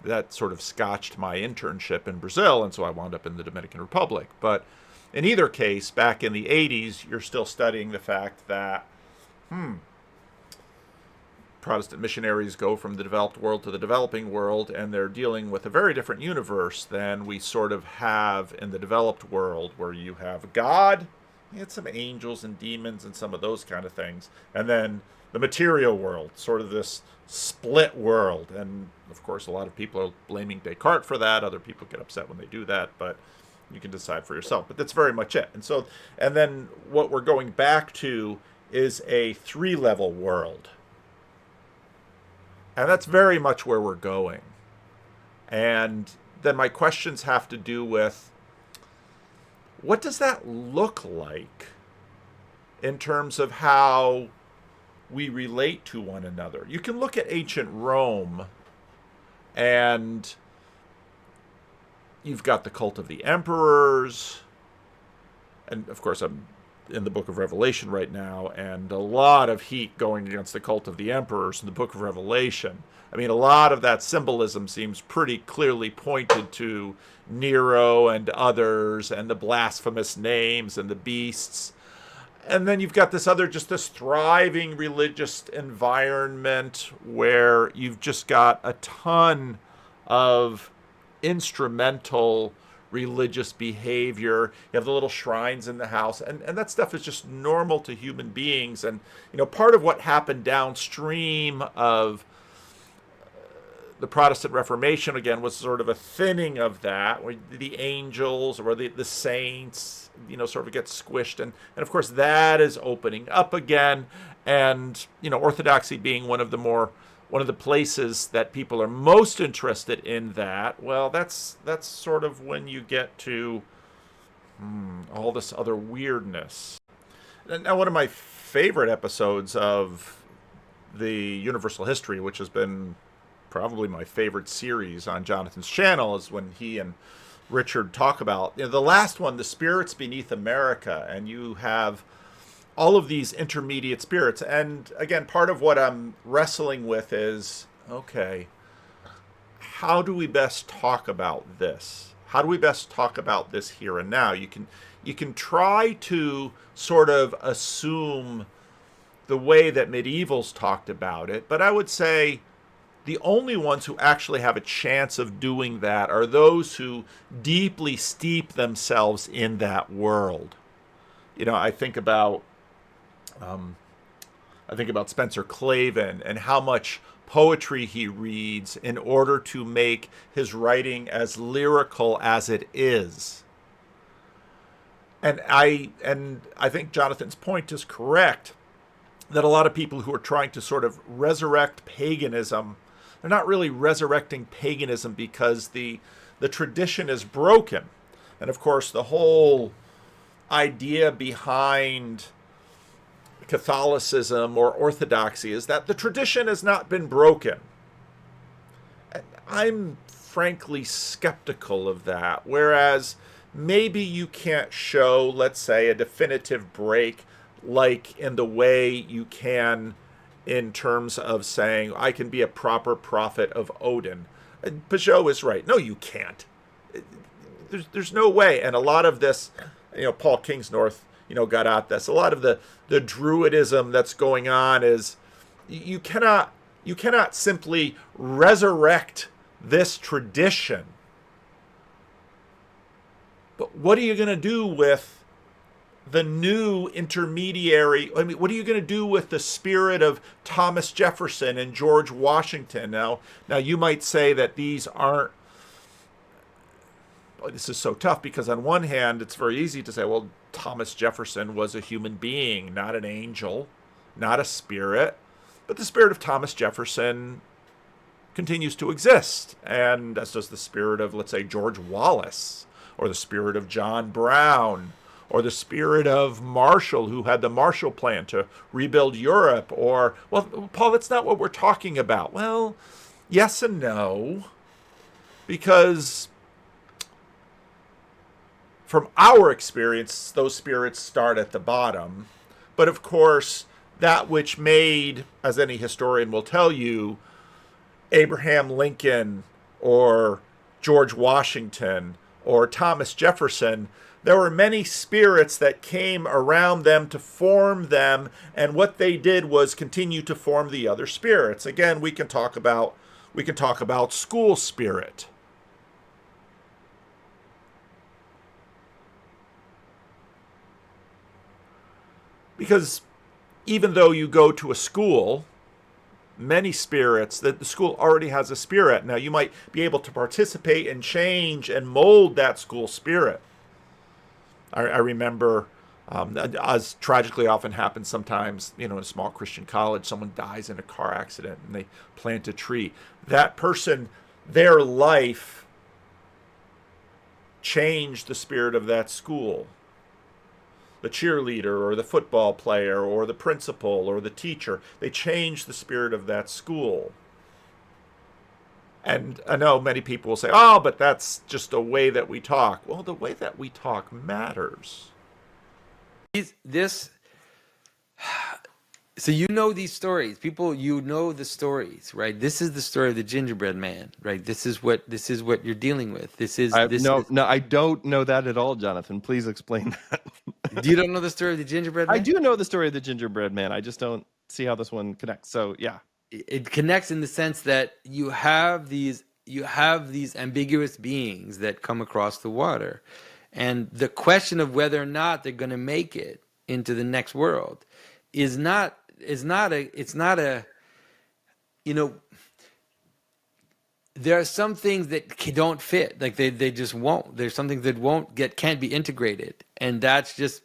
Speaker 1: that sort of scotched my internship in Brazil. And so I wound up in the Dominican Republic. But in either case, back in the 80s, you're still studying the fact that, Protestant missionaries go from the developed world to the developing world, and they're dealing with a very different universe than we sort of have in the developed world, where you have God, you had some angels and demons and some of those kind of things, and then the material world, sort of this split world. And of course, a lot of people are blaming Descartes for that. Other people get upset when they do that, but you can decide for yourself. But that's very much it. And so, and then what we're going back to is a 3-level world. And that's very much where we're going. And then my questions have to do with, what does that look like in terms of how we relate to one another? You can look at ancient Rome, and you've got the cult of the emperors. And of course, I'm in the book of Revelation right now, and a lot of heat going against the cult of the emperors in the book of Revelation. I mean, a lot of that symbolism seems pretty clearly pointed to Nero and others, and the blasphemous names and the beasts. And then you've got this thriving religious environment where you've just got a ton of instrumental religious behavior. You have the little shrines in the house, and that stuff is just normal to human beings. And part of what happened downstream of the Protestant Reformation, again, was sort of a thinning of that, where the angels or the saints sort of get squished, and of course that is opening up again. And Orthodoxy being one of the places that people are most interested in that, well, that's sort of when you get to all this other weirdness. Now, one of my favorite episodes of the Universal History, which has been probably my favorite series on Jonathan's channel, is when he and Richard talk about the last one, the spirits beneath America, and you have all of these intermediate spirits. And again, part of what I'm wrestling with is, okay, how do we best talk about this? How do we best talk about this here and now? You can try to sort of assume the way that medievals talked about it, but I would say the only ones who actually have a chance of doing that are those who deeply steep themselves in that world. I think about Spencer Clavin and how much poetry he reads in order to make his writing as lyrical as it is. And I think Jonathan's point is correct, that a lot of people who are trying to sort of resurrect paganism, they're not really resurrecting paganism because the tradition is broken. And of course, the whole idea behind Catholicism or Orthodoxy is that the tradition has not been broken. I'm frankly skeptical of that. Whereas maybe you can't show, let's say, a definitive break like in the way you can in terms of saying, I can be a proper prophet of Odin. Peugeot is right. No, you can't. There's no way. And a lot of this, Paul Kingsnorth, got at this. A lot of the druidism that's going on is you cannot simply resurrect this tradition. But what are you going to do with the new intermediary? I mean, what are you going to do with the spirit of Thomas Jefferson and George Washington? Now you might say that these aren't. This is so tough because on one hand, it's very easy to say, well, Thomas Jefferson was a human being, not an angel, not a spirit. But the spirit of Thomas Jefferson continues to exist, and as does the spirit of, let's say, George Wallace, or the spirit of John Brown, or the spirit of Marshall, who had the Marshall Plan to rebuild Europe, or, well, Paul, that's not what we're talking about. Well, yes and no, because from our experience, those spirits start at the bottom. But of course, that which made, as any historian will tell you, Abraham Lincoln or George Washington or Thomas Jefferson, there were many spirits that came around them to form them, and what they did was continue to form the other spirits. Again, we can talk about school spirit. Because even though you go to a school, many spirits, that the school already has a spirit. Now, you might be able to participate and change and mold that school spirit. I remember, as tragically often happens sometimes, in a small Christian college, someone dies in a car accident and they plant a tree. That person, their life changed the spirit of that school. The cheerleader or the football player or the principal or the teacher, they change the spirit of that school. And I know many people will say, oh, but that's just a way that we talk. Well, the way that we talk matters.
Speaker 15: So these stories. People, the stories, right? This is the story of the gingerbread man, right? This is what you're dealing with.
Speaker 16: I don't know that at all, Jonathan. Please explain that.
Speaker 15: You don't know the story of the gingerbread man?
Speaker 16: I do know the story of the gingerbread man. I just don't see how this one connects. So yeah.
Speaker 15: It connects in the sense that you have these ambiguous beings that come across the water. And the question of whether or not they're going to make it into the next world is not a there are some things that don't fit, like they just won't. There's some things that can't be integrated, and that's just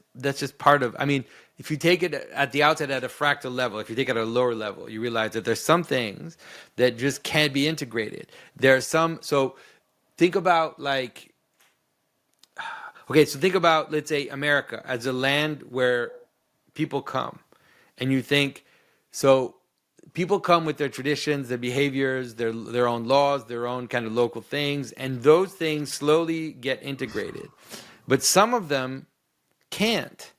Speaker 15: part of. I mean, if you take it at the outset at a fractal level, if you take it at a lower level, you realize that there's some things that just can't be integrated. There are some. So think about think about, let's say, America as a land where people come, and you think so. People come with their traditions, their behaviors, their own laws, their own kind of local things, and those things slowly get integrated. But some of them can't,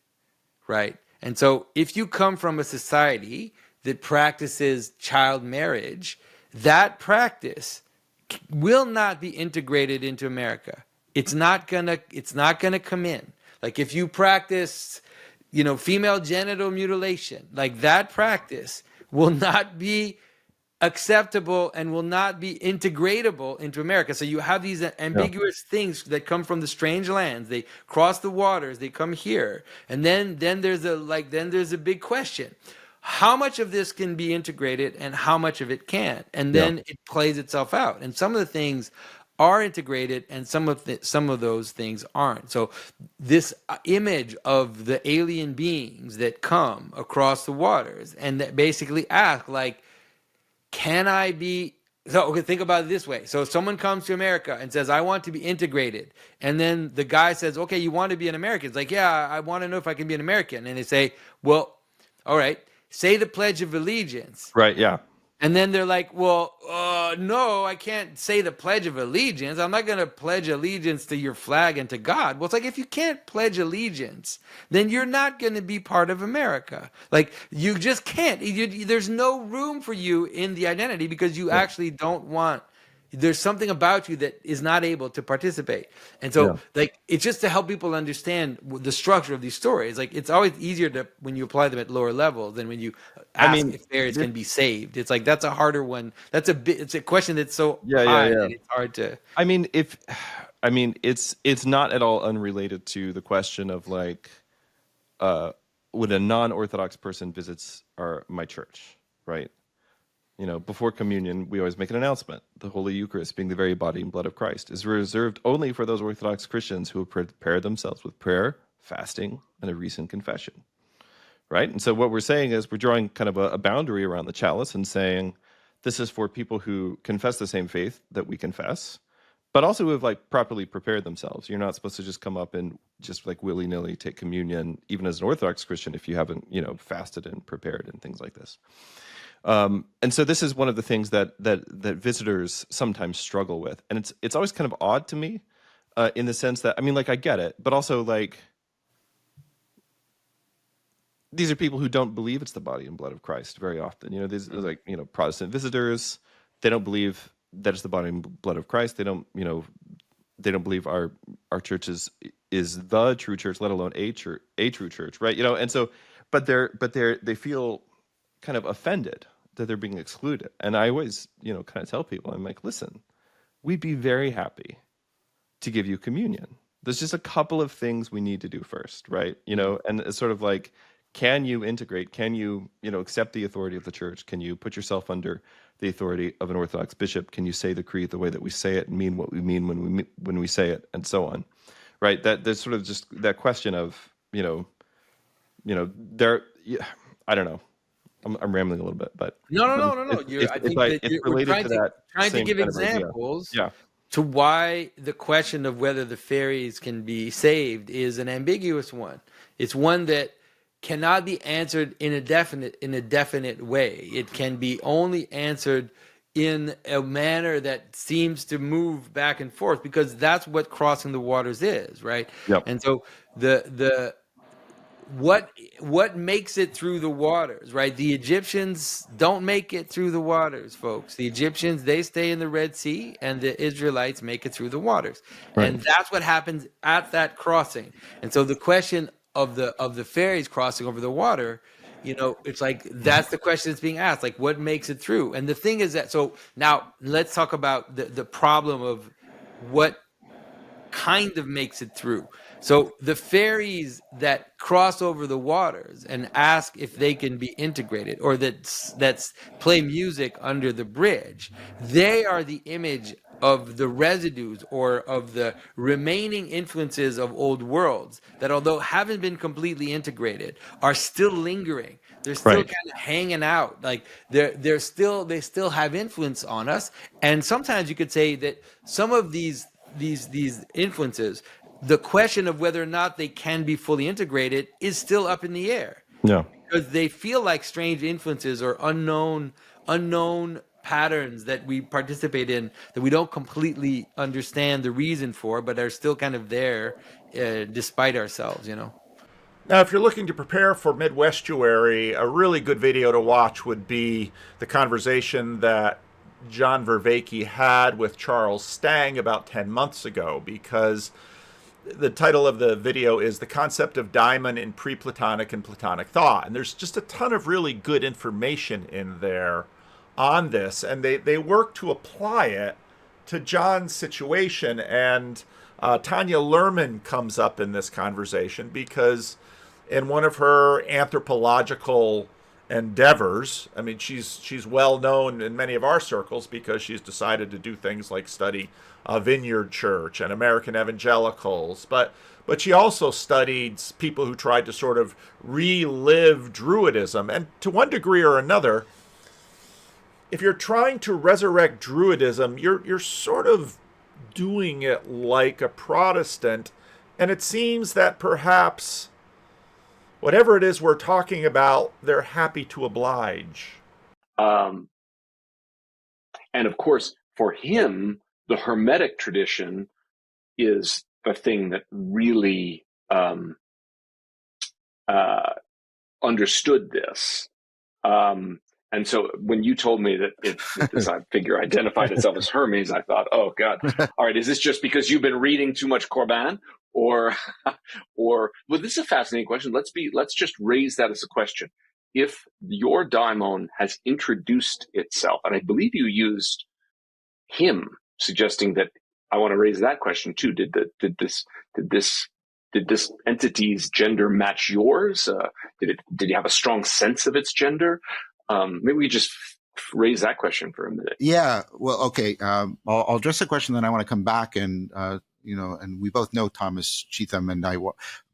Speaker 15: right? And so if you come from a society that practices child marriage, that practice will not be integrated into America. It's not gonna come in. Like if you practice, female genital mutilation, like that practice will not be acceptable and will not be integratable into America. So you have these ambiguous things that come from the strange lands. They cross the waters, they come here. And then there's a big question. How much of this can be integrated and how much of it can't? And then it plays itself out. And some of the things are integrated and some of those things aren't. So this image of the alien beings that come across the waters and that basically ask, can I be... So okay, think about it this way. So if someone comes to America and says, I want to be integrated, and then the guy says, okay, you want to be an American? It's like, yeah, I want to know if I can be an American. And they say, well, all right, say the Pledge of Allegiance.
Speaker 16: Right, yeah.
Speaker 15: And then they're like, well, no, I can't say the Pledge of Allegiance. I'm not going to pledge allegiance to your flag and to God. Well, it's like, if you can't pledge allegiance, then you're not going to be part of America. Like, you just can't. There's no room for you in the identity because you actually don't want... There's something about you that is not able to participate. And so, it's just to help people understand the structure of these stories. Like, it's always easier when you apply them at lower levels than when you ask if spirits can be saved. It's like, that's a harder one. It's a question that's so high that it's hard to...
Speaker 16: It's not at all unrelated to the question of when a non-Orthodox person visits my church, right? Before communion, we always make an announcement. The Holy Eucharist, being the very body and blood of Christ, is reserved only for those Orthodox Christians who have prepared themselves with prayer, fasting, and a recent confession, right? And so what we're saying is we're drawing kind of a boundary around the chalice and saying this is for people who confess the same faith that we confess, but also who have like properly prepared themselves. You're not supposed to just come up and just like willy-nilly take communion, even as an Orthodox Christian, if you haven't, fasted and prepared and things like this. And so this is one of the things that visitors sometimes struggle with, and it's always kind of odd to me, in the sense that, I mean, like, I get it, but also like, these are people who don't believe it's the body and blood of Christ very often. These are like, Protestant visitors. They don't believe that it's the body and blood of Christ. They don't believe our church is the true church, let alone a true church, right? And so, but they feel kind of offended that they're being excluded. And I always, kind of tell people, I'm like, listen, we'd be very happy to give you communion. There's just a couple of things we need to do first, right? And it's sort of like, can you integrate? Can you, accept the authority of the church? Can you put yourself under the authority of an Orthodox bishop? Can you say the creed the way that we say it and mean what we mean when we say it, and so on, right? That there's sort of just that question of, I don't know. I'm rambling a little bit, but
Speaker 15: no. I think that we're trying to give examples to why the question of whether the fairies can be saved is an ambiguous one. It's one that cannot be answered in a definite way. It can be only answered in a manner that seems to move back and forth, because that's what crossing the waters is, right?
Speaker 16: Yep.
Speaker 15: And so what makes it through the waters, right? The Egyptians don't make it through the waters, folks. The Egyptians, they stay in the Red Sea, and the Israelites make it through the waters.
Speaker 16: Right.
Speaker 15: And that's what happens at that crossing. And so the question of the fairies crossing over the water, it's like, that's the question that's being asked, like, what makes it through? And the thing is that, so now let's talk about the problem of what kind of makes it through. So the fairies that cross over the waters and ask if they can be integrated, or that's play music under the bridge, they are the image of the residues or of the remaining influences of old worlds that, although haven't been completely integrated, are still lingering. They're still
Speaker 16: Right.
Speaker 15: kind of hanging out. Like they still have influence on us. And sometimes you could say that some of these influences, the question of whether or not they can be fully integrated is still up in the air.
Speaker 16: Yeah.
Speaker 15: Because they feel like strange influences or unknown patterns that we participate in, that we don't completely understand the reason for, but are still kind of there despite ourselves,
Speaker 1: Now, if you're looking to prepare for Midwestuary, a really good video to watch would be the conversation that John Vervaeke had with Charles Stang about 10 months ago, because the title of the video is The Concept of Daimon in Pre-Platonic and Platonic Thought. And there's just a ton of really good information in there on this, and they work to apply it to John's situation. And Tanya Lerman comes up in this conversation because in one of her anthropological endeavors, I mean, she's well known in many of our circles because she's decided to do things like study Vineyard Church and American evangelicals, but she also studied people who tried to sort of relive Druidism. And to one degree or another, if you're trying to resurrect Druidism, you're sort of doing it like a Protestant, and it seems that perhaps whatever it is we're talking about, they're happy to oblige.
Speaker 17: And of course, for him, the Hermetic tradition is the thing that really understood this. And so when you told me that this figure identified itself as Hermes, I thought, oh God, all right, is this just because you've been reading too much Corban? Or well, this is a fascinating question. Let's just raise that as a question. If your daimon has introduced itself, and I believe you used him, suggesting that, I want to raise that question too. Did this entity's gender match yours? Did you have a strong sense of its gender? Maybe we just raise that question for a minute.
Speaker 18: Yeah, well, okay. I'll address the question, then I want to come back and, and we both know Thomas Cheetham and I,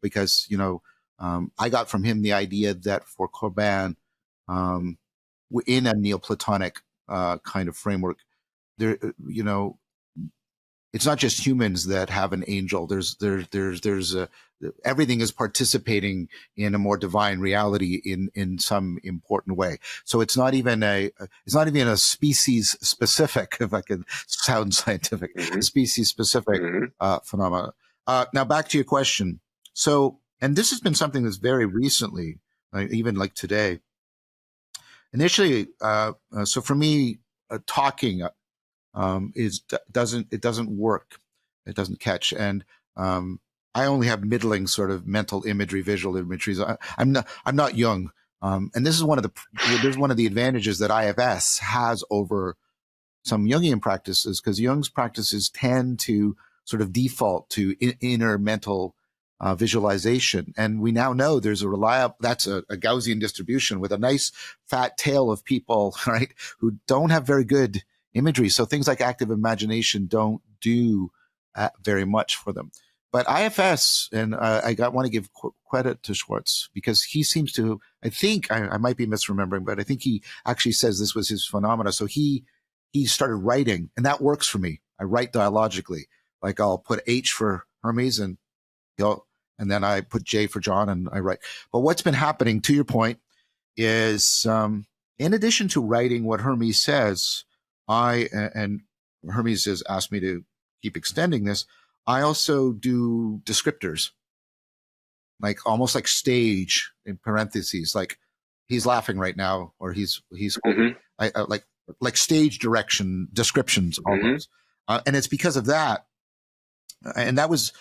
Speaker 18: because, I got from him the idea that for Corban, in a Neoplatonic kind of framework, there, it's not just humans that have an angel. There's everything is participating in a more divine reality in some important way. So it's not even a species specific, if I could sound scientific, species specific phenomena. Now back to your question. So, and this has been something that's very recently, even like today. Initially, so for me, talking doesn't work. It doesn't catch. And I only have middling sort of mental imagery, visual imageries. I'm not Jung. And this is one of the advantages that IFS has over some Jungian practices, because Jung's practices tend to sort of default to inner mental visualization. And we now know there's that's a Gaussian distribution with a nice fat tail of people, right, who don't have very good imagery. So things like active imagination don't do very much for them. But IFS, and I want to give credit to Schwartz, because he seems to, I think, I might be misremembering, but I think he actually says this was his phenomena. So he started writing, and that works for me. I write dialogically. Like I'll put H for Hermes and then I put J for John and I write. But what's been happening, to your point, is in addition to writing what Hermes says, and Hermes has asked me to keep extending this, I also do descriptors, like almost like stage in parentheses, like he's laughing right now, or he's like stage direction descriptions almost. And it's because of that. And that was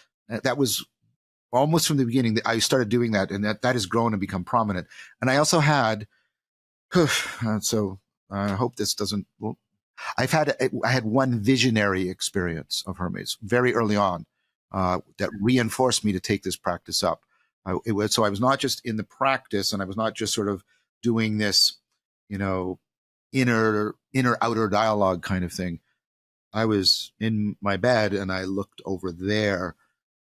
Speaker 18: almost from the beginning that I started doing that, and that has grown and become prominent. And I also had, so I hope this doesn't. Well, I had one visionary experience of Hermes very early on that reinforced me to take this practice up. So I was not just in the practice, and I was not just sort of doing this, inner outer dialogue kind of thing. I was in my bed and I looked over there,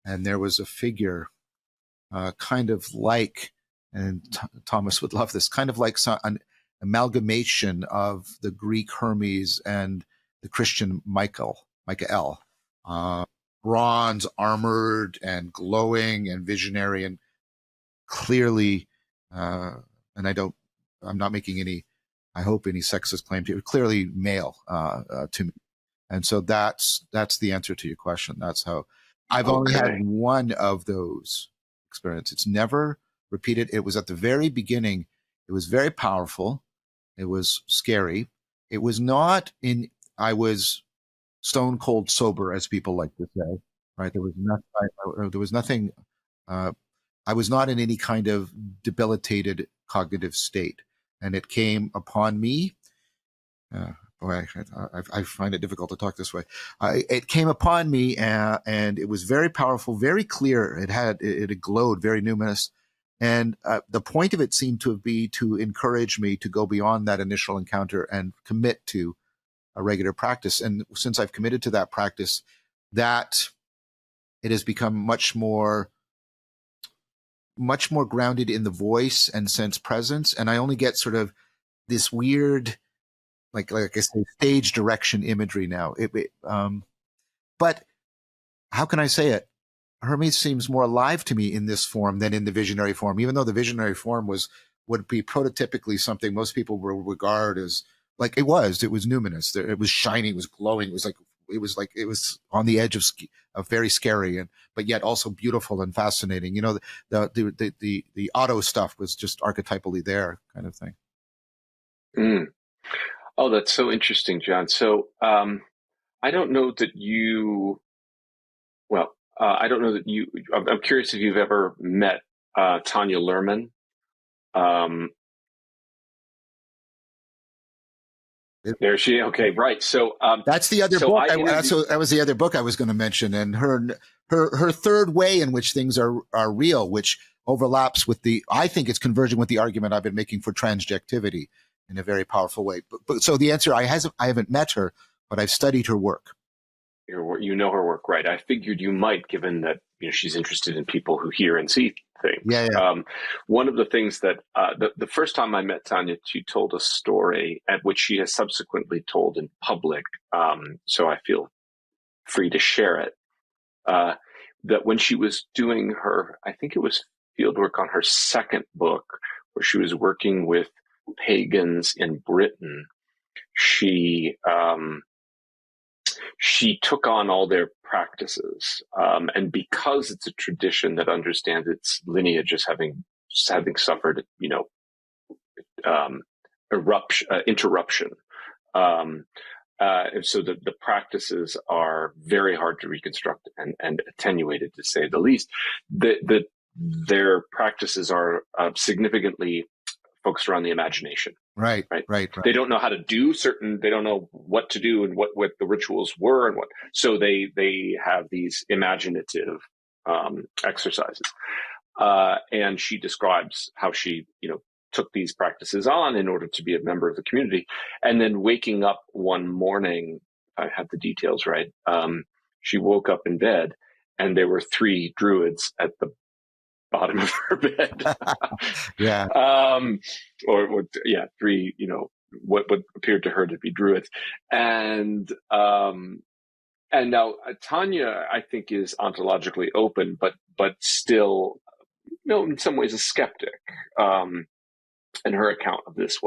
Speaker 18: and there was a figure, kind of like, and Thomas would love this, kind of like an amalgamation of the Greek Hermes and the Christian Michael, bronze, armored, and glowing, and visionary, and clearly, and I'm not making any, I hope, any sexist claim to it, clearly male to me. And so that's the answer to your question. That's how I've only had one of those experiences. It's never repeated. It was at the very beginning. It was very powerful. It was scary. It was not I was stone cold sober, as people like to say, right? There was nothing, I was not in any kind of debilitated cognitive state. And it came upon me. I find it difficult to talk this way. It came upon me, and it was very powerful, very clear. It had glowed, very numinous, and the point of it seemed to be to encourage me to go beyond that initial encounter and commit to a regular practice. And since I've committed to that practice, that it has become much more grounded in the voice and sense presence, and I only get sort of this weird, like I say, stage direction imagery now. But how can I say it? Hermes seems more alive to me in this form than in the visionary form, even though the visionary form would be prototypically something most people will regard as, like, it was numinous. It was shining, it was glowing. It was on the edge of very scary, but yet also beautiful and fascinating. The Otto stuff was just archetypally there, kind of thing.
Speaker 17: Oh, that's so interesting, John. So I don't know that you. Well, I don't know that you. I'm curious if you've ever met Tanya Luhrmann. There she. Okay, right. So
Speaker 18: that's the other book. That was the other book I was going to mention, and her third way in which things are real, which overlaps with I think it's converging with the argument I've been making for transjectivity in a very powerful way. But so the answer, I haven't met her, but I've studied her work.
Speaker 17: You know her work, right? I figured you might, given that she's interested in people who hear and see things.
Speaker 18: Yeah.
Speaker 17: One of the things that the first time I met Tanya, she told a story at which she has subsequently told in public. So I feel free to share it. That when she was doing her, I think it was fieldwork on her second book, where she was working with pagans in Britain, she took on all their practices, and because it's a tradition that understands its lineage as having suffered, interruption. And so the practices are very hard to reconstruct and attenuated, to say the least. Their practices are significantly focused around the imagination.
Speaker 18: Right.
Speaker 17: They don't know how to do they don't know what to do and what the rituals were and what. So they have these imaginative exercises. And she describes how she, took these practices on in order to be a member of the community. And then waking up one morning, I have the details right, she woke up in bed and there were 3 druids at the bottom of her bed.
Speaker 18: Yeah.
Speaker 17: Or 3, what appeared to her to be druids. And now Tanya, I think, is ontologically open, but still, in some ways a skeptic. And her account of this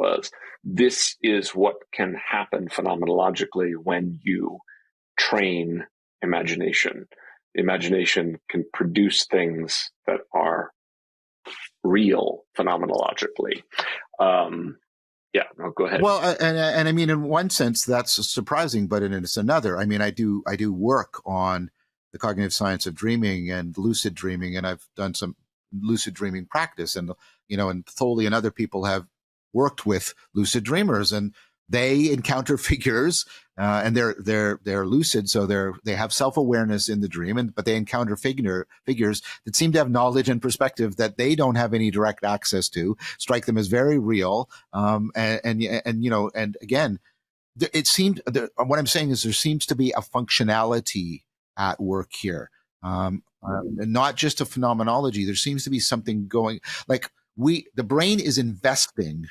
Speaker 17: is what can happen phenomenologically when you train imagination. Imagination can produce things that are real phenomenologically. Go ahead.
Speaker 18: Well, and I mean, in one sense, that's surprising, but it's another. I mean, I do work on the cognitive science of dreaming and lucid dreaming, and I've done some lucid dreaming practice, and and Foley and other people have worked with lucid dreamers, and they encounter figures, and they're lucid, so they have self-awareness in the dream, but they encounter figures that seem to have knowledge and perspective that they don't have any direct access to, strike them as very real, and again, it seemed what I'm saying is there seems to be a functionality at work here. And not just a phenomenology. There seems to be something going, like the brain is investing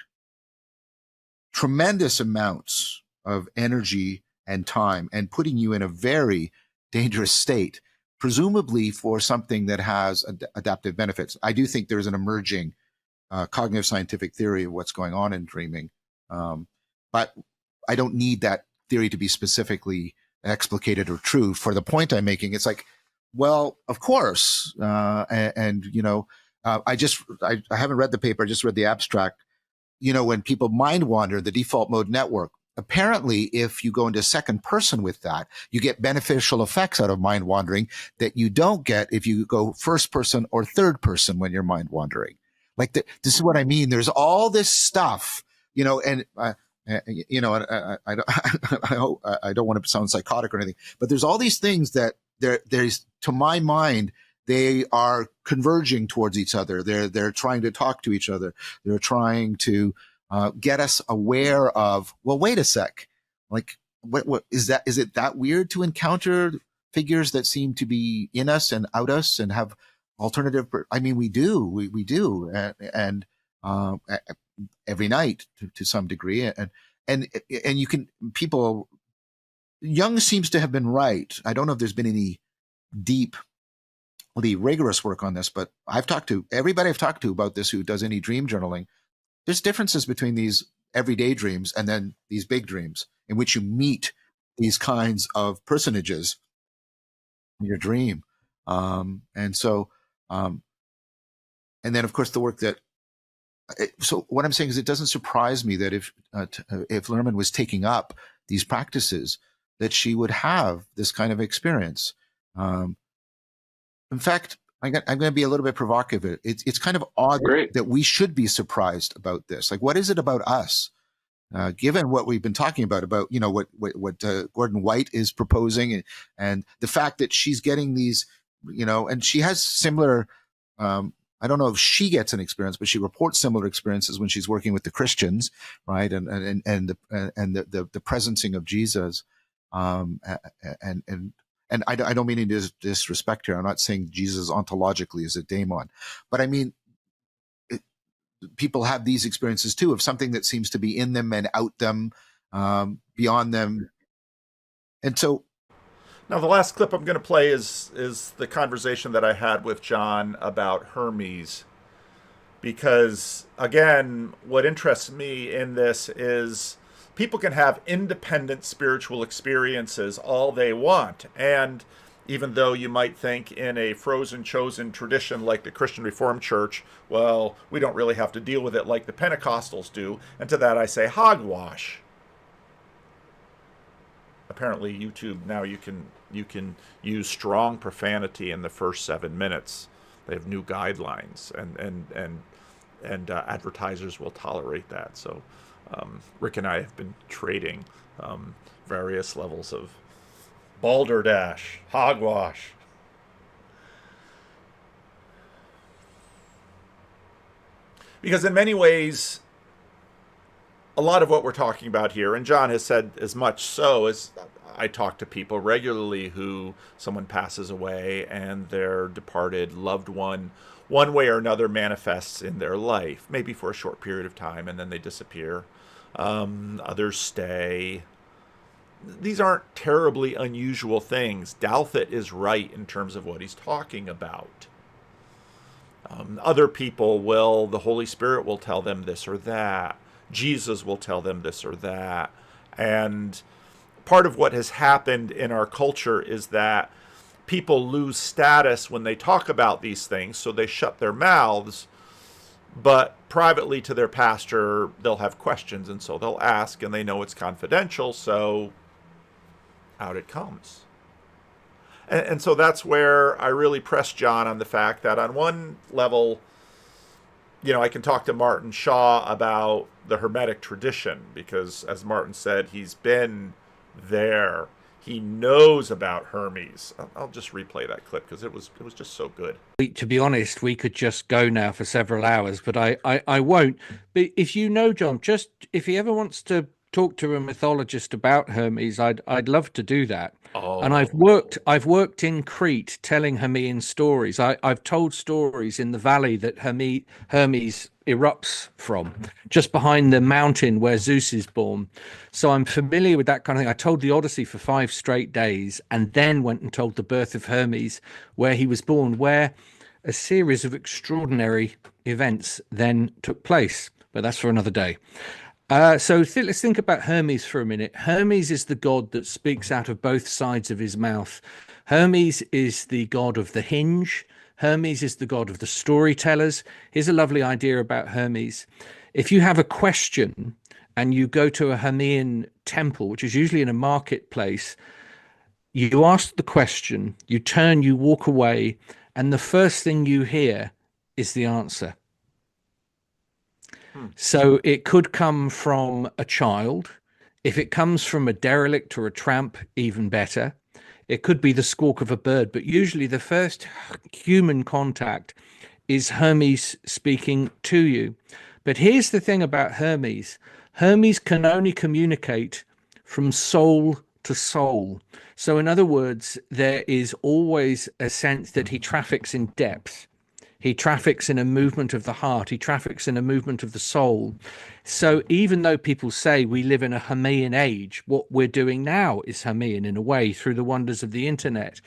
Speaker 18: tremendous amounts of energy and time and putting you in a very dangerous state, presumably for something that has adaptive benefits. I do think there's an emerging cognitive scientific theory of what's going on in dreaming. But I don't need that theory to be specifically explicated or true for the point I'm making. It's like, well, of course. I haven't read the paper. I just read the abstract. When people mind wander, the default mode network, apparently, if you go into second person with that, you get beneficial effects out of mind wandering that you don't get if you go first person or third person when you're mind wandering. This is what I mean. There's all this stuff, and I don't want to sound psychotic or anything, but there's all these things that there's, to my mind, they are converging towards each other. They're trying to talk to each other. They're trying to get us aware of, well, wait a sec. Like, what is that? Is it that weird to encounter figures that seem to be in us and out us and have alternative? I mean, we do, and every night to some degree, and you can people. Jung seems to have been right. I don't know if there's been any deeply rigorous work on this, but everybody I've talked to about this who does any dream journaling. There's differences between these everyday dreams and then these big dreams in which you meet these kinds of personages in your dream. And then of course the work that, so what I'm saying is it doesn't surprise me that if Lerman was taking up these practices, that she would have this kind of experience. In fact, I'm going to be a little bit provocative. It's kind of odd that we should be surprised about this. Like, what is it about us, given what we've been talking about what Gordon White is proposing, and the fact that she's getting these, and she has similar. I don't know if she gets an experience, but she reports similar experiences when she's working with the Christians, right? And the presencing of Jesus. And I don't mean any disrespect here. I'm not saying Jesus ontologically is a daemon, but I mean, people have these experiences too of something that seems to be in them and out them, beyond them. And so.
Speaker 1: Now, the last clip I'm going to play is the conversation that I had with John about Hermes. Because, again, what interests me in this is people can have independent spiritual experiences all they want. And even though you might think in a frozen, chosen tradition like the Christian Reformed Church, well, we don't really have to deal with it like the Pentecostals do. And to that I say, hogwash. Apparently, YouTube now you can use strong profanity in the first 7 minutes. They have new guidelines, and advertisers will tolerate that. So Rick and I have been trading various levels of balderdash, hogwash. Because in many ways, a lot of what we're talking about here, and John has said as much so, as I talk to people regularly who someone passes away and their departed loved one way or another manifests in their life, maybe for a short period of time, and then they disappear. Others stay. These aren't terribly unusual things. Douthit is right in terms of what he's talking about. Other people will, the Holy Spirit will tell them this or that. Jesus will tell them this or that. And part of what has happened in our culture is that people lose status when they talk about these things, so they shut their mouths, but privately to their pastor, they'll have questions, and so they'll ask, and they know it's confidential, so out it comes. And so that's where I really press John on the fact that on one level, I can talk to Martin Shaw about the Hermetic tradition, because as Martin said, he's been there. He knows about Hermes. I'll just replay that clip because it was just so good.
Speaker 19: To be honest, we could just go now for several hours, but I won't. But if you know John, just if he ever wants to talk to a mythologist about Hermes, I'd love to do that.
Speaker 1: Oh.
Speaker 19: And I've worked in Crete telling Hermean stories. I've told stories in the valley that Hermes erupts from, just behind the mountain where Zeus is born. So I'm familiar with that kind of thing. I told the Odyssey for 5 straight days, and then went and told the birth of Hermes, where he was born, where a series of extraordinary events then took place. But that's for another day. So let's think about Hermes for a minute. Hermes is the god that speaks out of both sides of his mouth. Hermes is the god of the hinge. Hermes is the god of the storytellers. Here's a lovely idea about Hermes. If you have a question and you go to a Hermean temple, which is usually in a marketplace, you ask the question, you turn, you walk away, and the first thing you hear is the answer. So it could come from a child. If it comes from a derelict or a tramp, even better. It could be the squawk of a bird, but usually the first human contact is Hermes speaking to you. But here's the thing about Hermes. Hermes can only communicate from soul to soul. So in other words, there is always a sense that he traffics in depth. He traffics in a movement of the heart. He traffics in a movement of the soul. So even though people say we live in a Hermean age, what we're doing now is Hermean in a way through the wonders of the internet.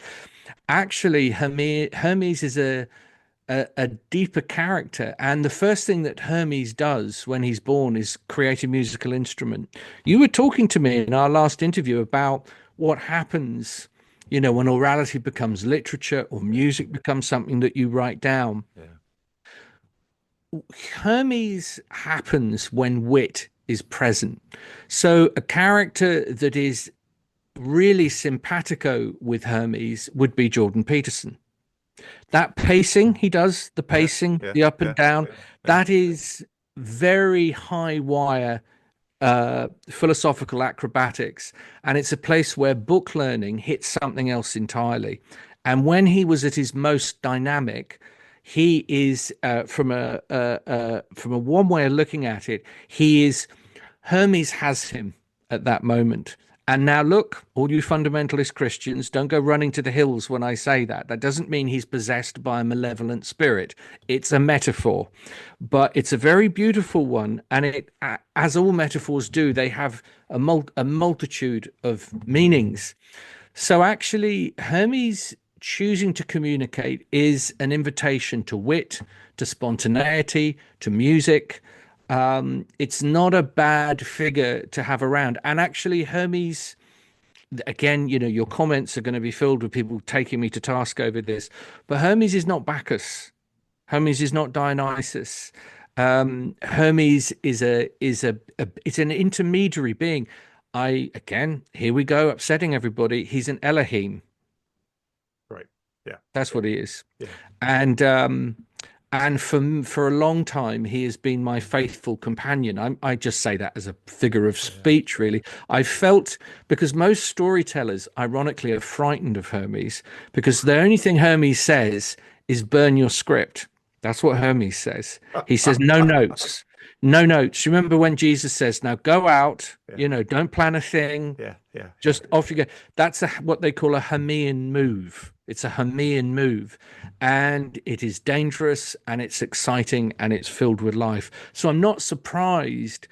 Speaker 19: Actually, Hermes is a deeper character. And the first thing that Hermes does when he's born is create a musical instrument. You were talking to me in our last interview about what happens when orality becomes literature or music becomes something that you write down. Yeah. Hermes happens when wit is present. So a character that is really simpatico with Hermes would be Jordan Peterson. That pacing he does, the pacing, the up and down, that is very high wire philosophical acrobatics, and it's a place where book learning hits something else entirely. And when he was at his most dynamic, he is from a one way of looking at it, Hermes has him at that moment. And now look, all you fundamentalist Christians, don't go running to the hills when I say that. That doesn't mean he's possessed by a malevolent spirit. It's a metaphor, but it's a very beautiful one. And it, as all metaphors do, they have a multitude of meanings. So actually, Hermes choosing to communicate is an invitation to wit, to spontaneity, to music. It's not a bad figure to have around. And actually, Hermes, again, you know, your comments are going to be filled with people taking me to task over this, but Hermes is not Bacchus. Hermes is not Dionysus. Hermes is it's an intermediary being. Here we go, upsetting everybody. He's an Elohim.
Speaker 1: Right. Yeah.
Speaker 19: That's what he is.
Speaker 1: Yeah.
Speaker 19: And for a long time, he has been my faithful companion. I just say that as a figure of speech, really. I felt, because most storytellers, ironically, are frightened of Hermes, because the only thing Hermes says is burn your script. That's what Hermes says. He says, no notes, no notes. Remember when Jesus says, now go out, you know, don't plan a thing. Just off you go. That's what they call a Hermean move. It's a Hermean move, and it is dangerous, and it's exciting, and it's filled with life. So I'm not surprised.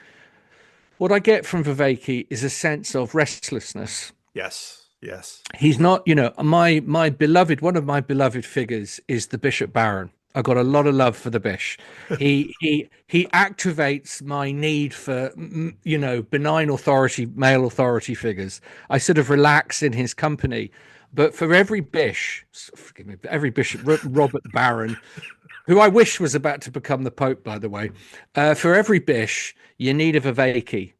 Speaker 19: What I get from Viveki is a sense of restlessness.
Speaker 1: Yes. Yes.
Speaker 19: He's not, you know, my beloved, one of my beloved figures is the Bishop Baron. I got a lot of love for the Bish. He activates my need for, you know, benign authority, male authority figures. I sort of relax in his company. But for every Bish, forgive me, every Bishop, Robert Barron, who I wish was about to become the Pope, by the way, for every Bish, you need a Viveki,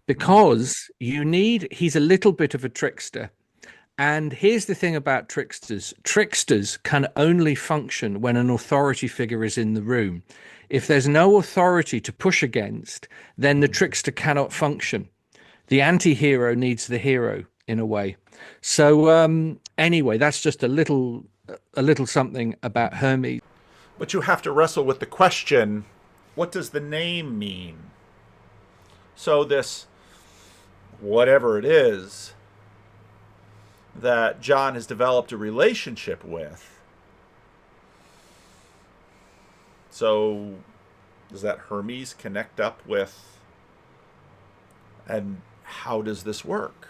Speaker 19: because he's a little bit of a trickster. And here's the thing about tricksters. Tricksters can only function when an authority figure is in the room. If there's no authority to push against, then the trickster cannot function. The anti-hero needs the hero, in a way. So anyway, that's just a little something about Hermes.
Speaker 1: But you have to wrestle with the question, what does the name mean? So this, whatever it is that John has developed a relationship with, so does that Hermes connect up with, and how does this work?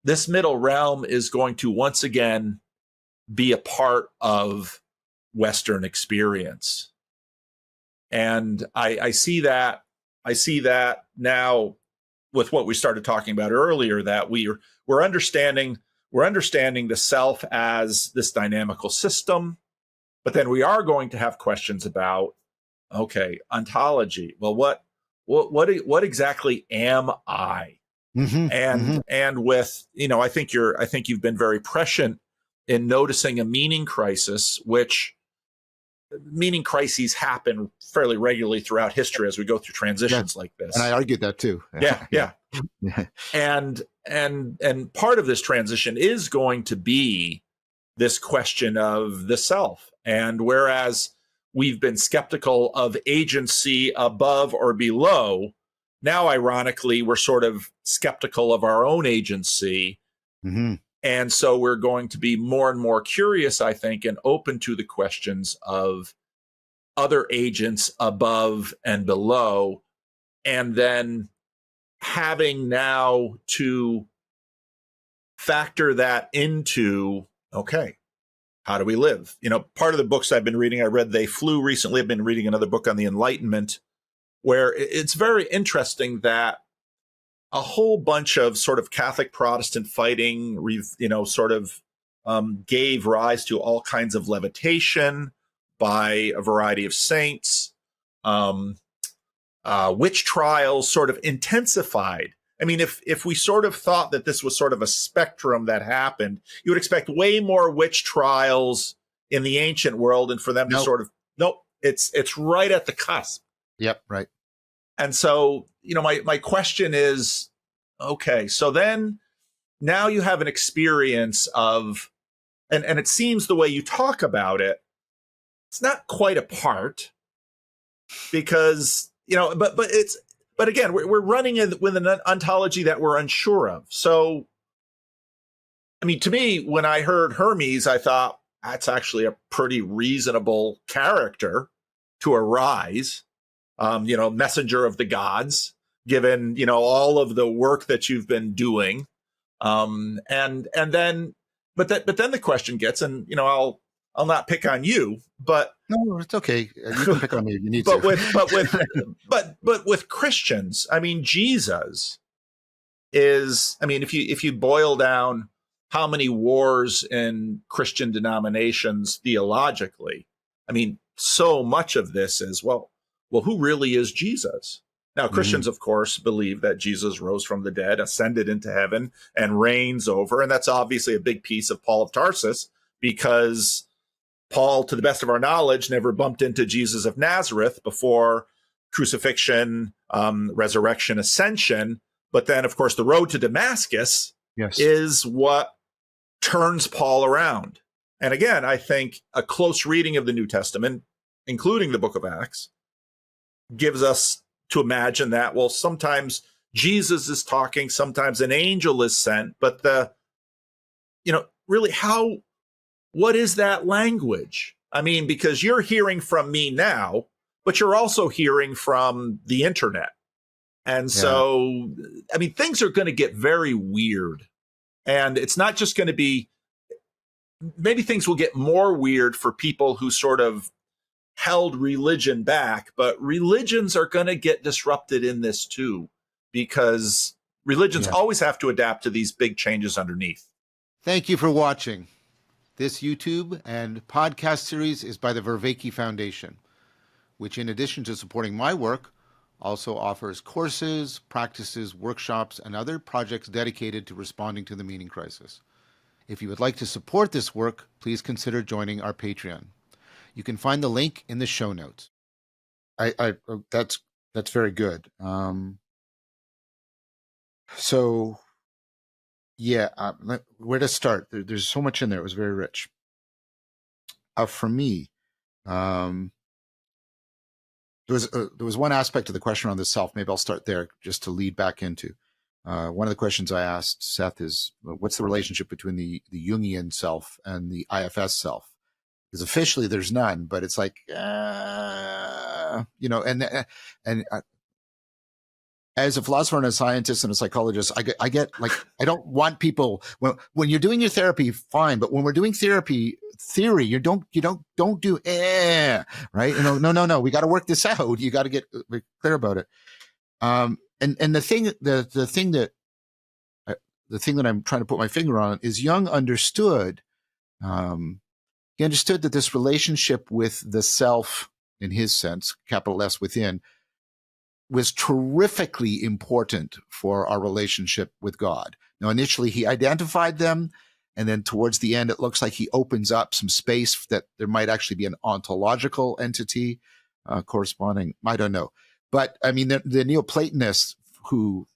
Speaker 1: This middle realm is going to once again be a part of Western experience. And I see that now with what we started talking about earlier, that we're understanding the self as this dynamical system, but then we are going to have questions about, okay, ontology. Well, what exactly am I? And with, you know, I think you've been very prescient in noticing a meaning crisis, which meaning crises happen fairly regularly throughout history as we go through transitions like this.
Speaker 18: And I argued that too.
Speaker 1: Yeah. And part of this transition is going to be this question of the self. And whereas we've been skeptical of agency above or below, now, ironically, we're sort of skeptical of our own agency. And so we're going to be more and more curious, I think, and open to the questions of other agents above and below. And then having now to factor that into, okay, how do we live? You know, part of the books I've been reading, I read They Flew recently. I've been reading another book on the Enlightenment, where it's very interesting that a whole bunch of sort of Catholic Protestant fighting, you know, sort of gave rise to all kinds of levitation by a variety of saints. Witch trials sort of intensified. I mean, if we sort of thought that this was sort of a spectrum that happened, you would expect way more witch trials in the ancient world, and for them to sort of, it's right at the cusp.
Speaker 18: Yep, right.
Speaker 1: And so, you know, my question is, okay, so then now you have an experience of, and it seems the way you talk about it, it's not quite apart, because, you know, but again, we're running with an ontology that we're unsure of. So, I mean, to me, when I heard Hermes, I thought that's actually a pretty reasonable character to arise. You know, messenger of the gods, given, you know, all of the work that you've been doing. And then, but then the question gets, and I'll not pick on you, but
Speaker 18: no, it's okay. You can pick on me if you need
Speaker 1: but
Speaker 18: to.
Speaker 1: but with Christians, I mean, Jesus is, I mean, if you boil down how many wars in Christian denominations theologically, I mean, so much of this is, well, who really is Jesus? Now, Christians, of course, believe that Jesus rose from the dead, ascended into heaven, and reigns over. And that's obviously a big piece of Paul of Tarsus, because Paul, to the best of our knowledge, never bumped into Jesus of Nazareth before crucifixion, resurrection, ascension. But then, of course, the road to Damascus is what turns Paul around. And again, I think a close reading of the New Testament, including the book of Acts, gives us to imagine that, well, sometimes Jesus is talking, sometimes an angel is sent, but really what is that language? I mean, because you're hearing from me now, but you're also hearing from the internet. And so, I mean, things are going to get very weird. And it's not just going to be, maybe things will get more weird for people who sort of held religion back, but religions are going to get disrupted in this too, because religions always have to adapt to these big changes underneath.
Speaker 18: Thank you for watching. This YouTube and podcast series is by the Vervaeke Foundation, which, in addition to supporting my work, also offers courses, practices, workshops, and other projects dedicated to responding to the meaning crisis. If you would like to support this work, please consider joining our Patreon. You can find the link in the show notes. That's very good. Where to start? There's so much in there. It was very rich. For me, there was one aspect of the question on the self. Maybe I'll start there just to lead back into. One of the questions I asked Seth is, what's the relationship between the Jungian self and the IFS self? Because officially there's none, but it's like, and as a philosopher and a scientist and a psychologist, I get like, I don't want people, when you're doing your therapy, fine. But when we're doing theory, you don't do, right? No. We got to work this out. You got to get clear about it. And the thing that I'm trying to put my finger on is Jung understood, he understood that this relationship with the self, in his sense, capital S within, was terrifically important for our relationship with God. Now, initially he identified them, and then towards the end, it looks like he opens up some space that there might actually be an ontological entity corresponding. I don't know. But I mean, the Neoplatonists who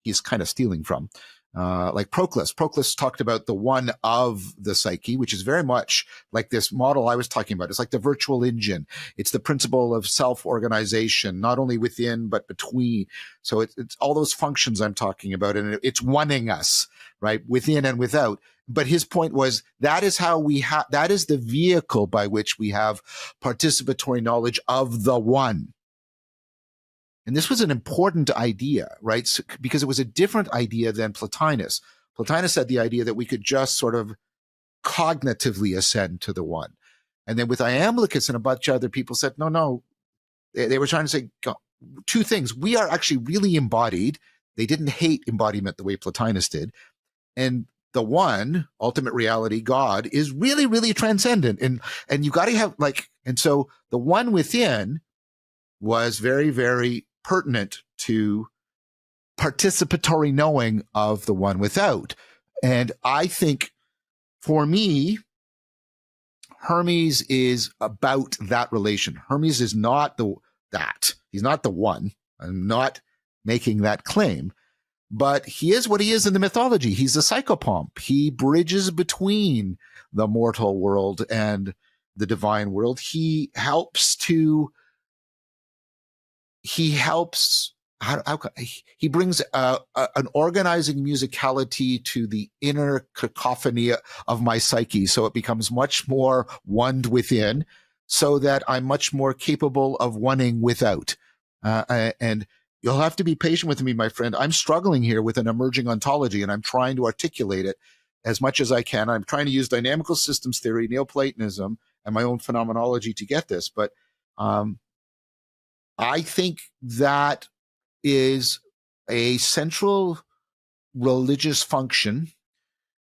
Speaker 18: he's kind of stealing from, like Proclus. Proclus talked about the one of the psyche, which is very much like this model I was talking about. It's like the virtual engine. It's the principle of self-organization, not only within, but between. So it's all those functions I'm talking about, and it's oneing us, right, within and without. But his point was that is how that is the vehicle by which we have participatory knowledge of the one. And this was an important idea, right? So, because it was a different idea than Plotinus. Plotinus had the idea that we could just sort of cognitively ascend to the one. And then with Iamblichus and a bunch of other people said, no. They were trying to say two things. We are actually really embodied. They didn't hate embodiment the way Plotinus did. And the one, ultimate reality, God, is really, really transcendent. And you got to have and so the one within was very, very pertinent to participatory knowing of the one without. And I think for me, Hermes is about that relation. Hermes is not that. He's not the one. I'm not making that claim. But he is what he is in the mythology. He's a psychopomp. He bridges between the mortal world and the divine world. He brings an organizing musicality to the inner cacophony of my psyche, so it becomes much more one within, so that I'm much more capable of oneing without. And you'll have to be patient with me, my friend. I'm struggling here with an emerging ontology, and I'm trying to articulate it as much as I can. I'm trying to use dynamical systems theory, Neoplatonism, and my own phenomenology to get this. But I think that is a central religious function,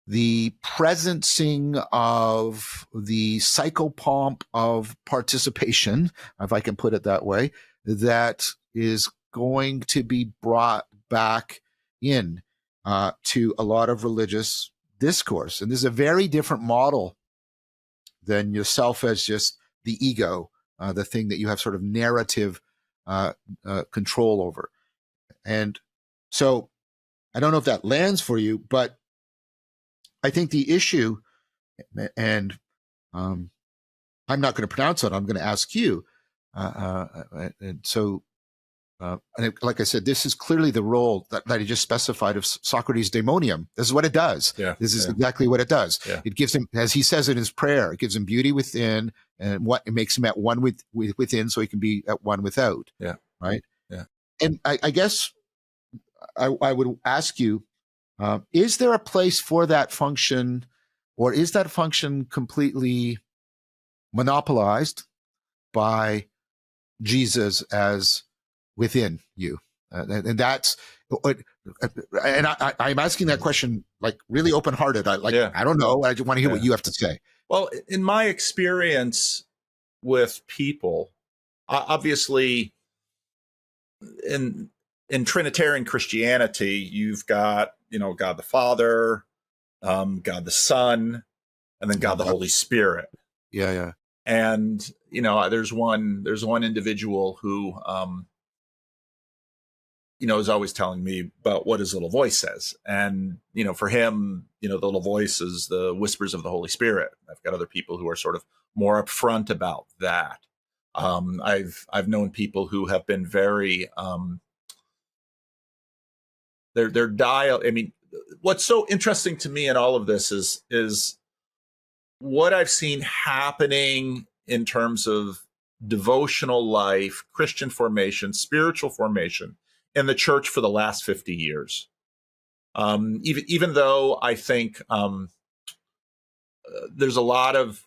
Speaker 18: the presencing of the psychopomp of participation, if I can put it that way, that is going to be brought back in to a lot of religious discourse. And this is a very different model than yourself as just the ego, the thing that you have sort of narrative control over. And so I don't know if that lands for you, but I think the issue, and I'm not going to pronounce it, I'm going to ask you. And so, and like I said, this is clearly the role that he just specified of Socrates' daemonium. This is what it does.
Speaker 1: Yeah,
Speaker 18: this is exactly what it does.
Speaker 1: Yeah.
Speaker 18: It gives him, as he says in his prayer, it gives him beauty within, and what it makes him at one within, so he can be at one without.
Speaker 1: Yeah.
Speaker 18: Right.
Speaker 1: Yeah.
Speaker 18: And I guess I would ask you, is there a place for that function, or is that function completely monopolized by Jesus as within you? And that's, and I'm asking that question like really open-hearted. I don't know. I just want to hear what you have to say.
Speaker 1: Well, in my experience with people, obviously in Trinitarian Christianity, you've got, God the Father, God the Son, and then God the Holy Spirit.
Speaker 18: Yeah, yeah.
Speaker 1: And there's one individual who is always telling me about what his little voice says. And for him, the little voice is the whispers of the Holy Spirit. I've got other people who are sort of more upfront about that. I've known people who have been very their dial. I mean, what's so interesting to me in all of this is what I've seen happening in terms of devotional life, Christian formation, spiritual formation in the church for the last 50 years. Even though I think there's a lot of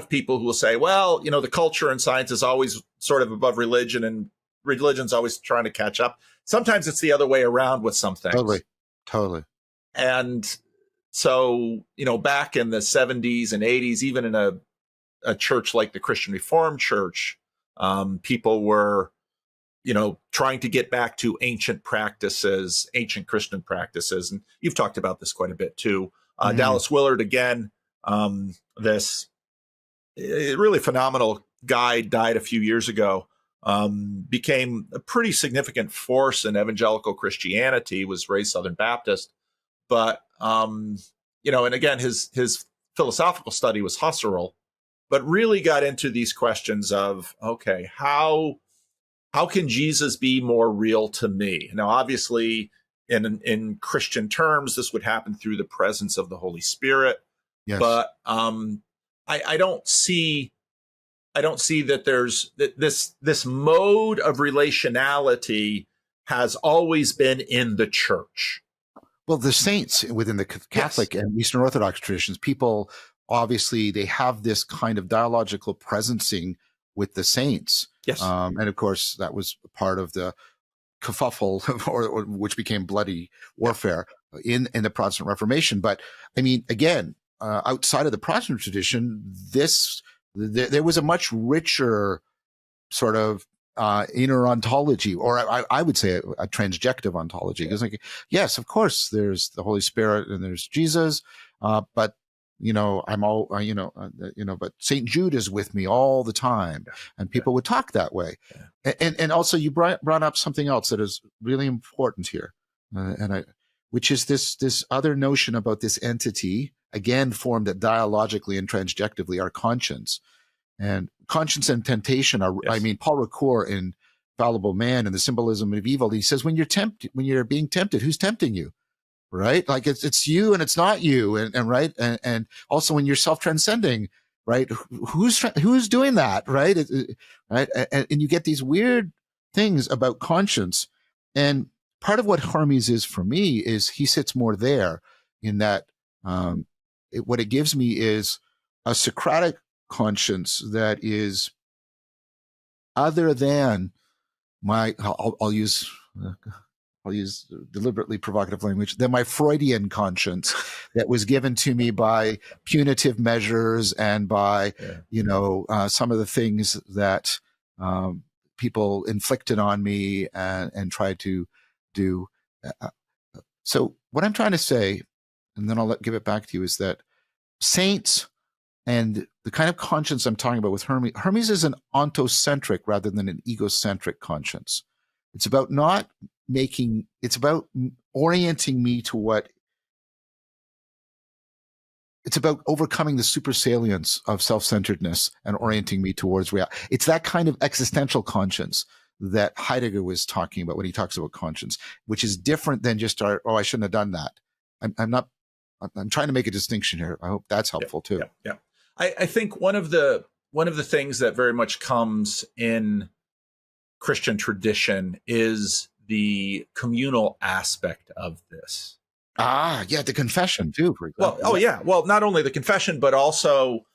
Speaker 1: people who will say, well, the culture and science is always sort of above religion, and religion's always trying to catch up. Sometimes it's the other way around with some things.
Speaker 18: Totally.
Speaker 1: And so, back in the 70s and 80s, even in a church like the Christian Reformed Church, people were, trying to get back to ancient practices, ancient Christian practices. And you've talked about this quite a bit too. Dallas Willard, again, this really phenomenal guy, died a few years ago, became a pretty significant force in evangelical Christianity, was raised Southern Baptist. But, and again, his philosophical study was Husserl, but really got into these questions of, okay, how can Jesus be more real to me? Now, obviously, in Christian terms, this would happen through the presence of the Holy Spirit.
Speaker 18: Yes.
Speaker 1: But I don't see that there's this mode of relationality has always been in the church.
Speaker 18: Well, the saints within the Catholic and Eastern Orthodox traditions, people obviously they have this kind of dialogical presencing with the saints.
Speaker 1: Yes.
Speaker 18: And of course, that was part of the kerfuffle, or which became bloody warfare in the Protestant Reformation. But I mean, again, outside of the Protestant tradition, there was a much richer sort of inner ontology, or I would say a transjective ontology. Because, yes, of course, there's the Holy Spirit and there's Jesus, but I'm all, but St. Jude is with me all the time, and people would talk that way. And also, you brought up something else that is really important here, which is this other notion about this entity, again formed dialogically and transjectively, our conscience. And conscience and temptation are, I mean, Paul Ricoeur in Fallible Man and the Symbolism of Evil, he says, when you're being tempted, who's tempting you? Right? Like it's you and it's not you. And right. And also when you're self-transcending, right? Who's doing that? Right. Right. And you get these weird things about conscience. And part of what Hermes is for me is he sits more there in that what it gives me is a Socratic conscience that is other than my, I'll use deliberately provocative language, than my Freudian conscience that was given to me by punitive measures and by, some of the things that people inflicted on me and tried to do. So what I'm trying to say, and then I'll give it back to you, is that saints and the kind of conscience I'm talking about with Hermes is an ontocentric rather than an egocentric conscience. It's about it's about orienting me to it's about overcoming the supersalience of self-centeredness and orienting me towards reality. It's that kind of existential conscience that Heidegger was talking about when he talks about conscience, which is different than just I shouldn't have done that. I'm trying to make a distinction here. I hope that's helpful too.
Speaker 1: Yeah. I think one of the things that very much comes in Christian tradition is the communal aspect of this.
Speaker 18: The confession too, for example.
Speaker 1: Well, not only the confession, but also,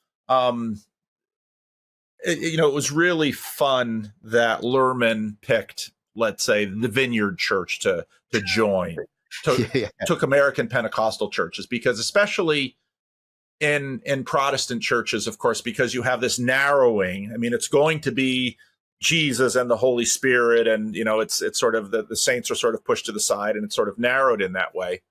Speaker 1: it was really fun that Lerman picked, let's say, the Vineyard Church to join. Took American Pentecostal churches, because especially in Protestant churches, of course, because you have this narrowing. I mean, it's going to be Jesus and the Holy Spirit, and it's sort of the saints are sort of pushed to the side, and it's sort of narrowed in that way.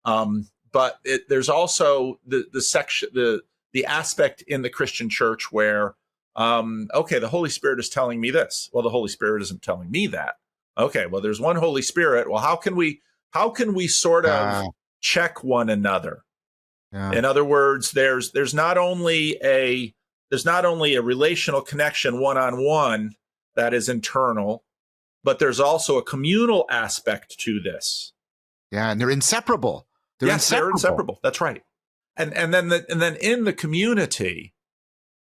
Speaker 1: But there's also the aspect in the Christian church where the Holy Spirit is telling me this. Well, the Holy Spirit isn't telling me that. Okay, well, there's one Holy Spirit. Well, how can we sort of check one another? Yeah. In other words, there's not only a relational connection one-on-one that is internal, but there's also a communal aspect to this.
Speaker 18: Yeah, and they're inseparable.
Speaker 1: They're inseparable. That's right. And then in the community,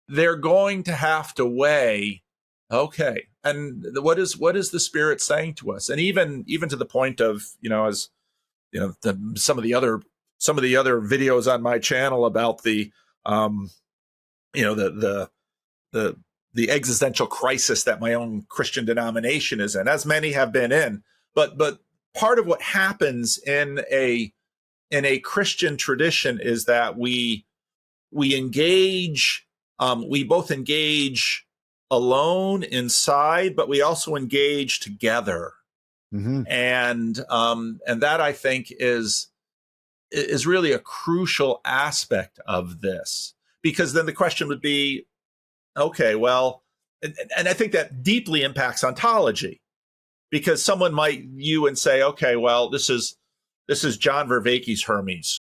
Speaker 1: they're going to have to weigh, okay, and what is the Spirit saying to us? And even to the point of, as some of the other videos on my channel about the existential crisis that my own Christian denomination is in, as many have been in. But part of what happens in a Christian tradition is that we engage, we both engage alone inside, but we also engage together.
Speaker 18: Mm-hmm.
Speaker 1: And that, I think, is really a crucial aspect of this, because then the question would be, okay, well, and I think that deeply impacts ontology, because someone might view and say, okay, well, this is John Vervaeke's Hermes.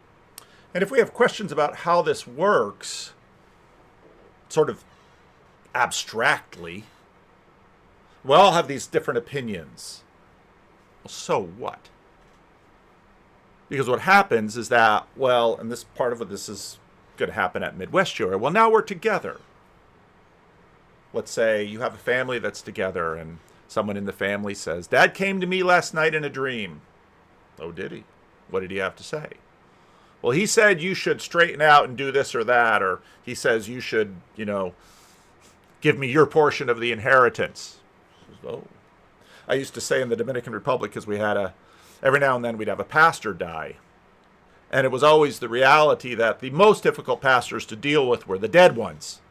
Speaker 1: And if we have questions about how this works, sort of abstractly, we all have these different opinions. Well, so what? Because what happens is that, well, and this part of what this is going to happen at Midwest Year, well, now we're together. Let's say you have a family that's together, and someone in the family says, Dad came to me last night in a dream. Oh, did he? What did he have to say? Well, he said you should straighten out and do this or that, or he says you should, give me your portion of the inheritance. Oh. I used to say in the Dominican Republic, because we had every now and then we'd have a pastor die. And it was always the reality that the most difficult pastors to deal with were the dead ones,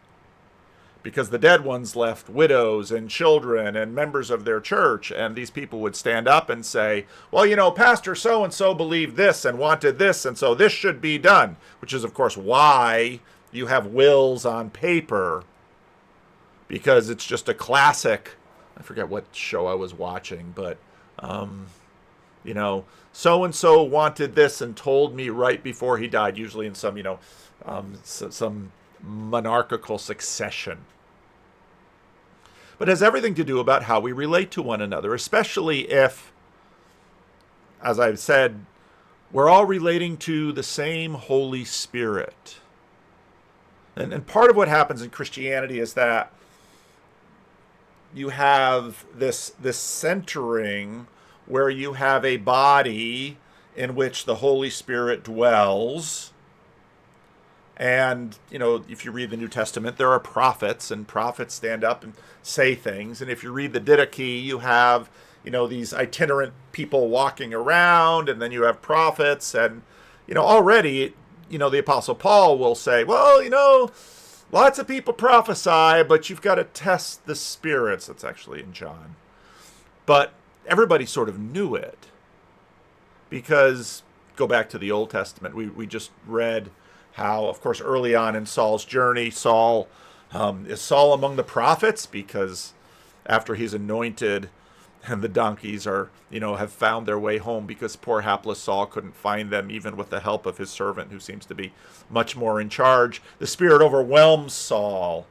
Speaker 1: because the dead ones left widows and children and members of their church, and these people would stand up and say, well, Pastor so-and-so believed this and wanted this, and so this should be done, which is, of course, why you have wills on paper, because it's just a classic. I forget what show I was watching, but, so-and-so wanted this and told me right before he died, usually in some, some monarchical succession. But it has everything to do about how we relate to one another, especially if, as I've said, we're all relating to the same Holy Spirit. And part of what happens in Christianity is that you have this centering where you have a body in which the Holy Spirit dwells. And, if you read the New Testament, there are prophets, and prophets stand up and say things. And if you read the Didache, you have, these itinerant people walking around, and then you have prophets. And, already, the Apostle Paul will say, well, lots of people prophesy, but you've got to test the spirits. That's actually in John. But everybody sort of knew it. Because, go back to the Old Testament, we just read how, of course, early on in Saul's journey, is Saul among the prophets? Because after he's anointed and the donkeys have found their way home, because poor hapless Saul couldn't find them even with the help of his servant, who seems to be much more in charge, the Spirit overwhelms Saul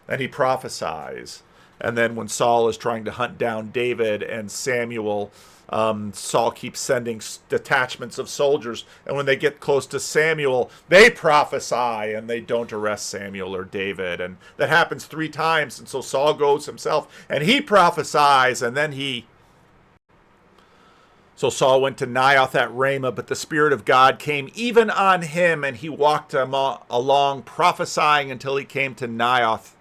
Speaker 1: and he prophesies. And then when Saul is trying to hunt down David and Samuel, Saul keeps sending detachments of soldiers, and when they get close to Samuel, they prophesy, and they don't arrest Samuel or David. And that happens 3 times, and so Saul goes himself, and he prophesies, and then So Saul went to Naioth at Ramah, but the Spirit of God came even on him, and he walked along prophesying until he came to Naioth.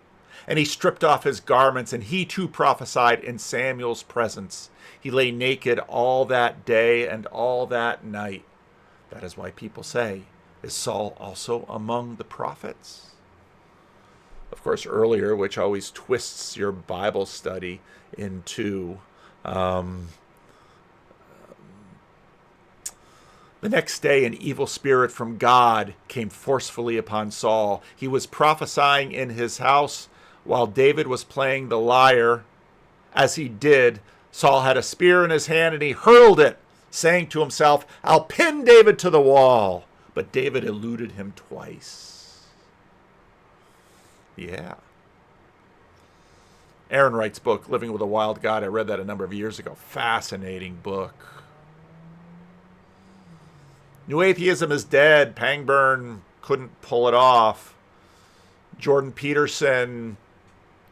Speaker 1: And he stripped off his garments, and he too prophesied in Samuel's presence. He lay naked all that day and all that night. That is why people say, is Saul also among the prophets? Of course, earlier, which always twists your Bible study into the next day, an evil spirit from God came forcefully upon Saul. He was prophesying in his house while David was playing the lyre. As he did, Saul had a spear in his hand, and he hurled it, saying to himself, I'll pin David to the wall. But David eluded him twice. Yeah. Aaron Wright's book, Living with a Wild God, I read that a number of years ago. Fascinating book. New Atheism is dead. Pangburn couldn't pull it off. Jordan Peterson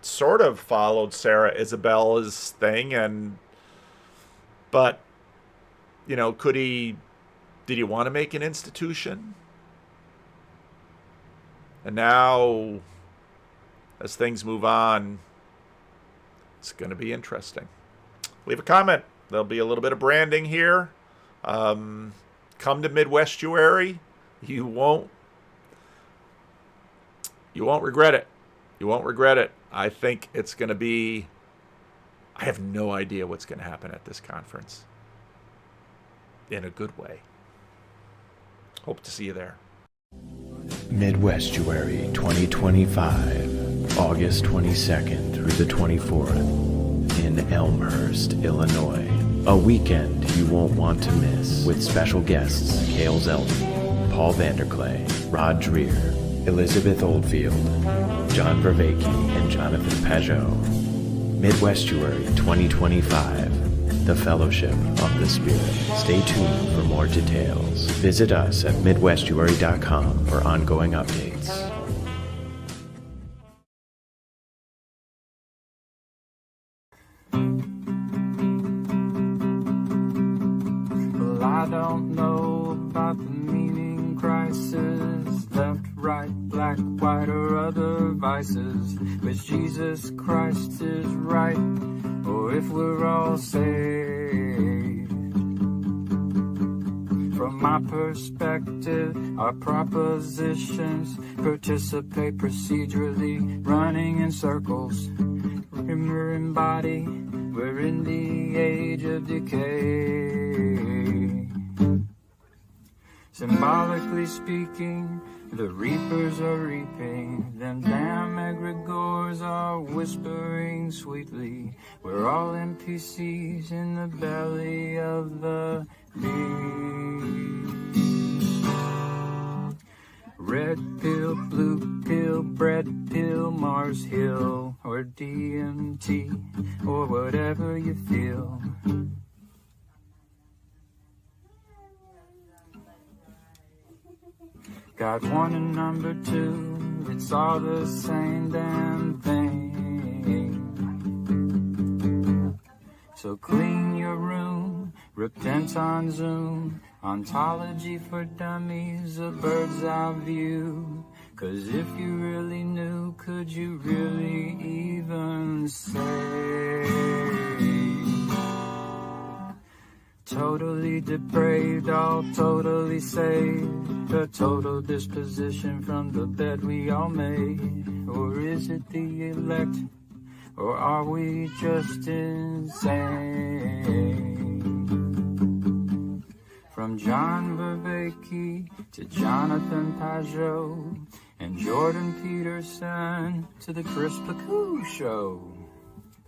Speaker 1: sort of followed Sarah Isabella's thing, but did he want to make an institution? And now, as things move on, it's going to be interesting. Leave a comment. There'll be a little bit of branding here. Come to Midwestuary. You won't regret it. You won't regret it. I think it's going to be... I have no idea what's going to happen at this conference. In a good way. Hope to see you there.
Speaker 20: Midwestuary 2025, August 22nd through the 24th in Elmhurst, Illinois. A weekend you won't want to miss, with special guests Cale Zeldin, Paul Vanderklay, Rod Dreher, Elizabeth Oldfield, John Vervaeke, and Jonathan Pajot. Midwestuary 2025, the Fellowship of the Spirit. Stay tuned for more details. Visit us at midwestuary.com for ongoing updates.
Speaker 21: Well, I don't know about the meaning crisis, left, right, black, white, or other vices, which Jesus Christ is right, or if we're all saved. From my perspective, our propositions participate procedurally, running in circles. Remember in body, we're in the age of decay. Symbolically speaking, the reapers are reaping, them damn egregores are whispering sweetly. We're all NPCs in the belly of the beast. Red pill, blue pill, bread pill, Mars Hill, or DMT, or whatever you feel. Got one and number two, it's all the same damn thing. So clean your room, repent on Zoom, ontology for dummies, a bird's eye view. 'Cause if you really knew, could you really even say? Totally depraved, all totally saved, a total disposition from the bed we all made. Or is it the elect, or are we just insane? From John Vervaeke to Jonathan Pajot and Jordan Peterson to the Chris Pacou Show,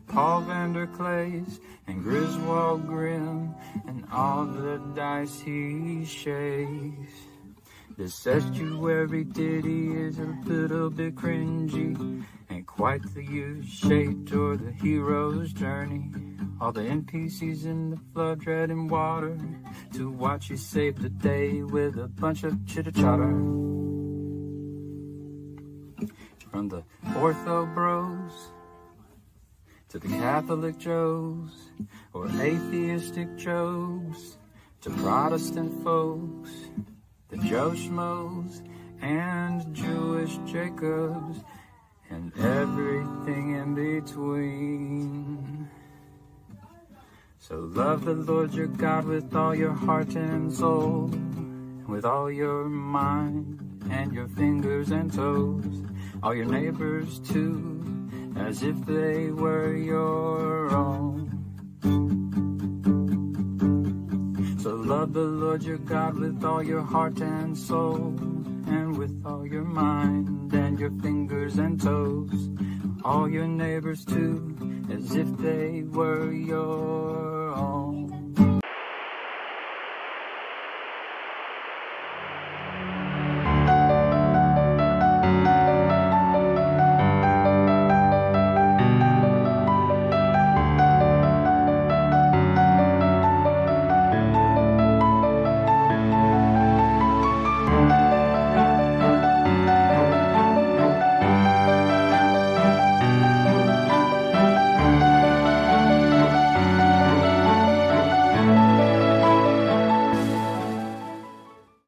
Speaker 21: Paul Vanderklays and Griswold Grimm and all the dice he shakes. This estuary ditty is a little bit cringy, ain't quite the U-shaped or the hero's journey. All the NPCs in the flood treading water to watch you save the day with a bunch of chitter-chatter. From the ortho bros to the Catholic Joes or atheistic Jobs, to Protestant folks, the Joe Schmoes and Jewish Jacobs, and everything in between. So love the Lord your God with all your heart and soul, with all your mind and your fingers and toes, all your neighbors too, as if they were your own. So love the Lord your God with all your heart and soul, and with all your mind and your fingers and toes, all your neighbors too, as if they were your own.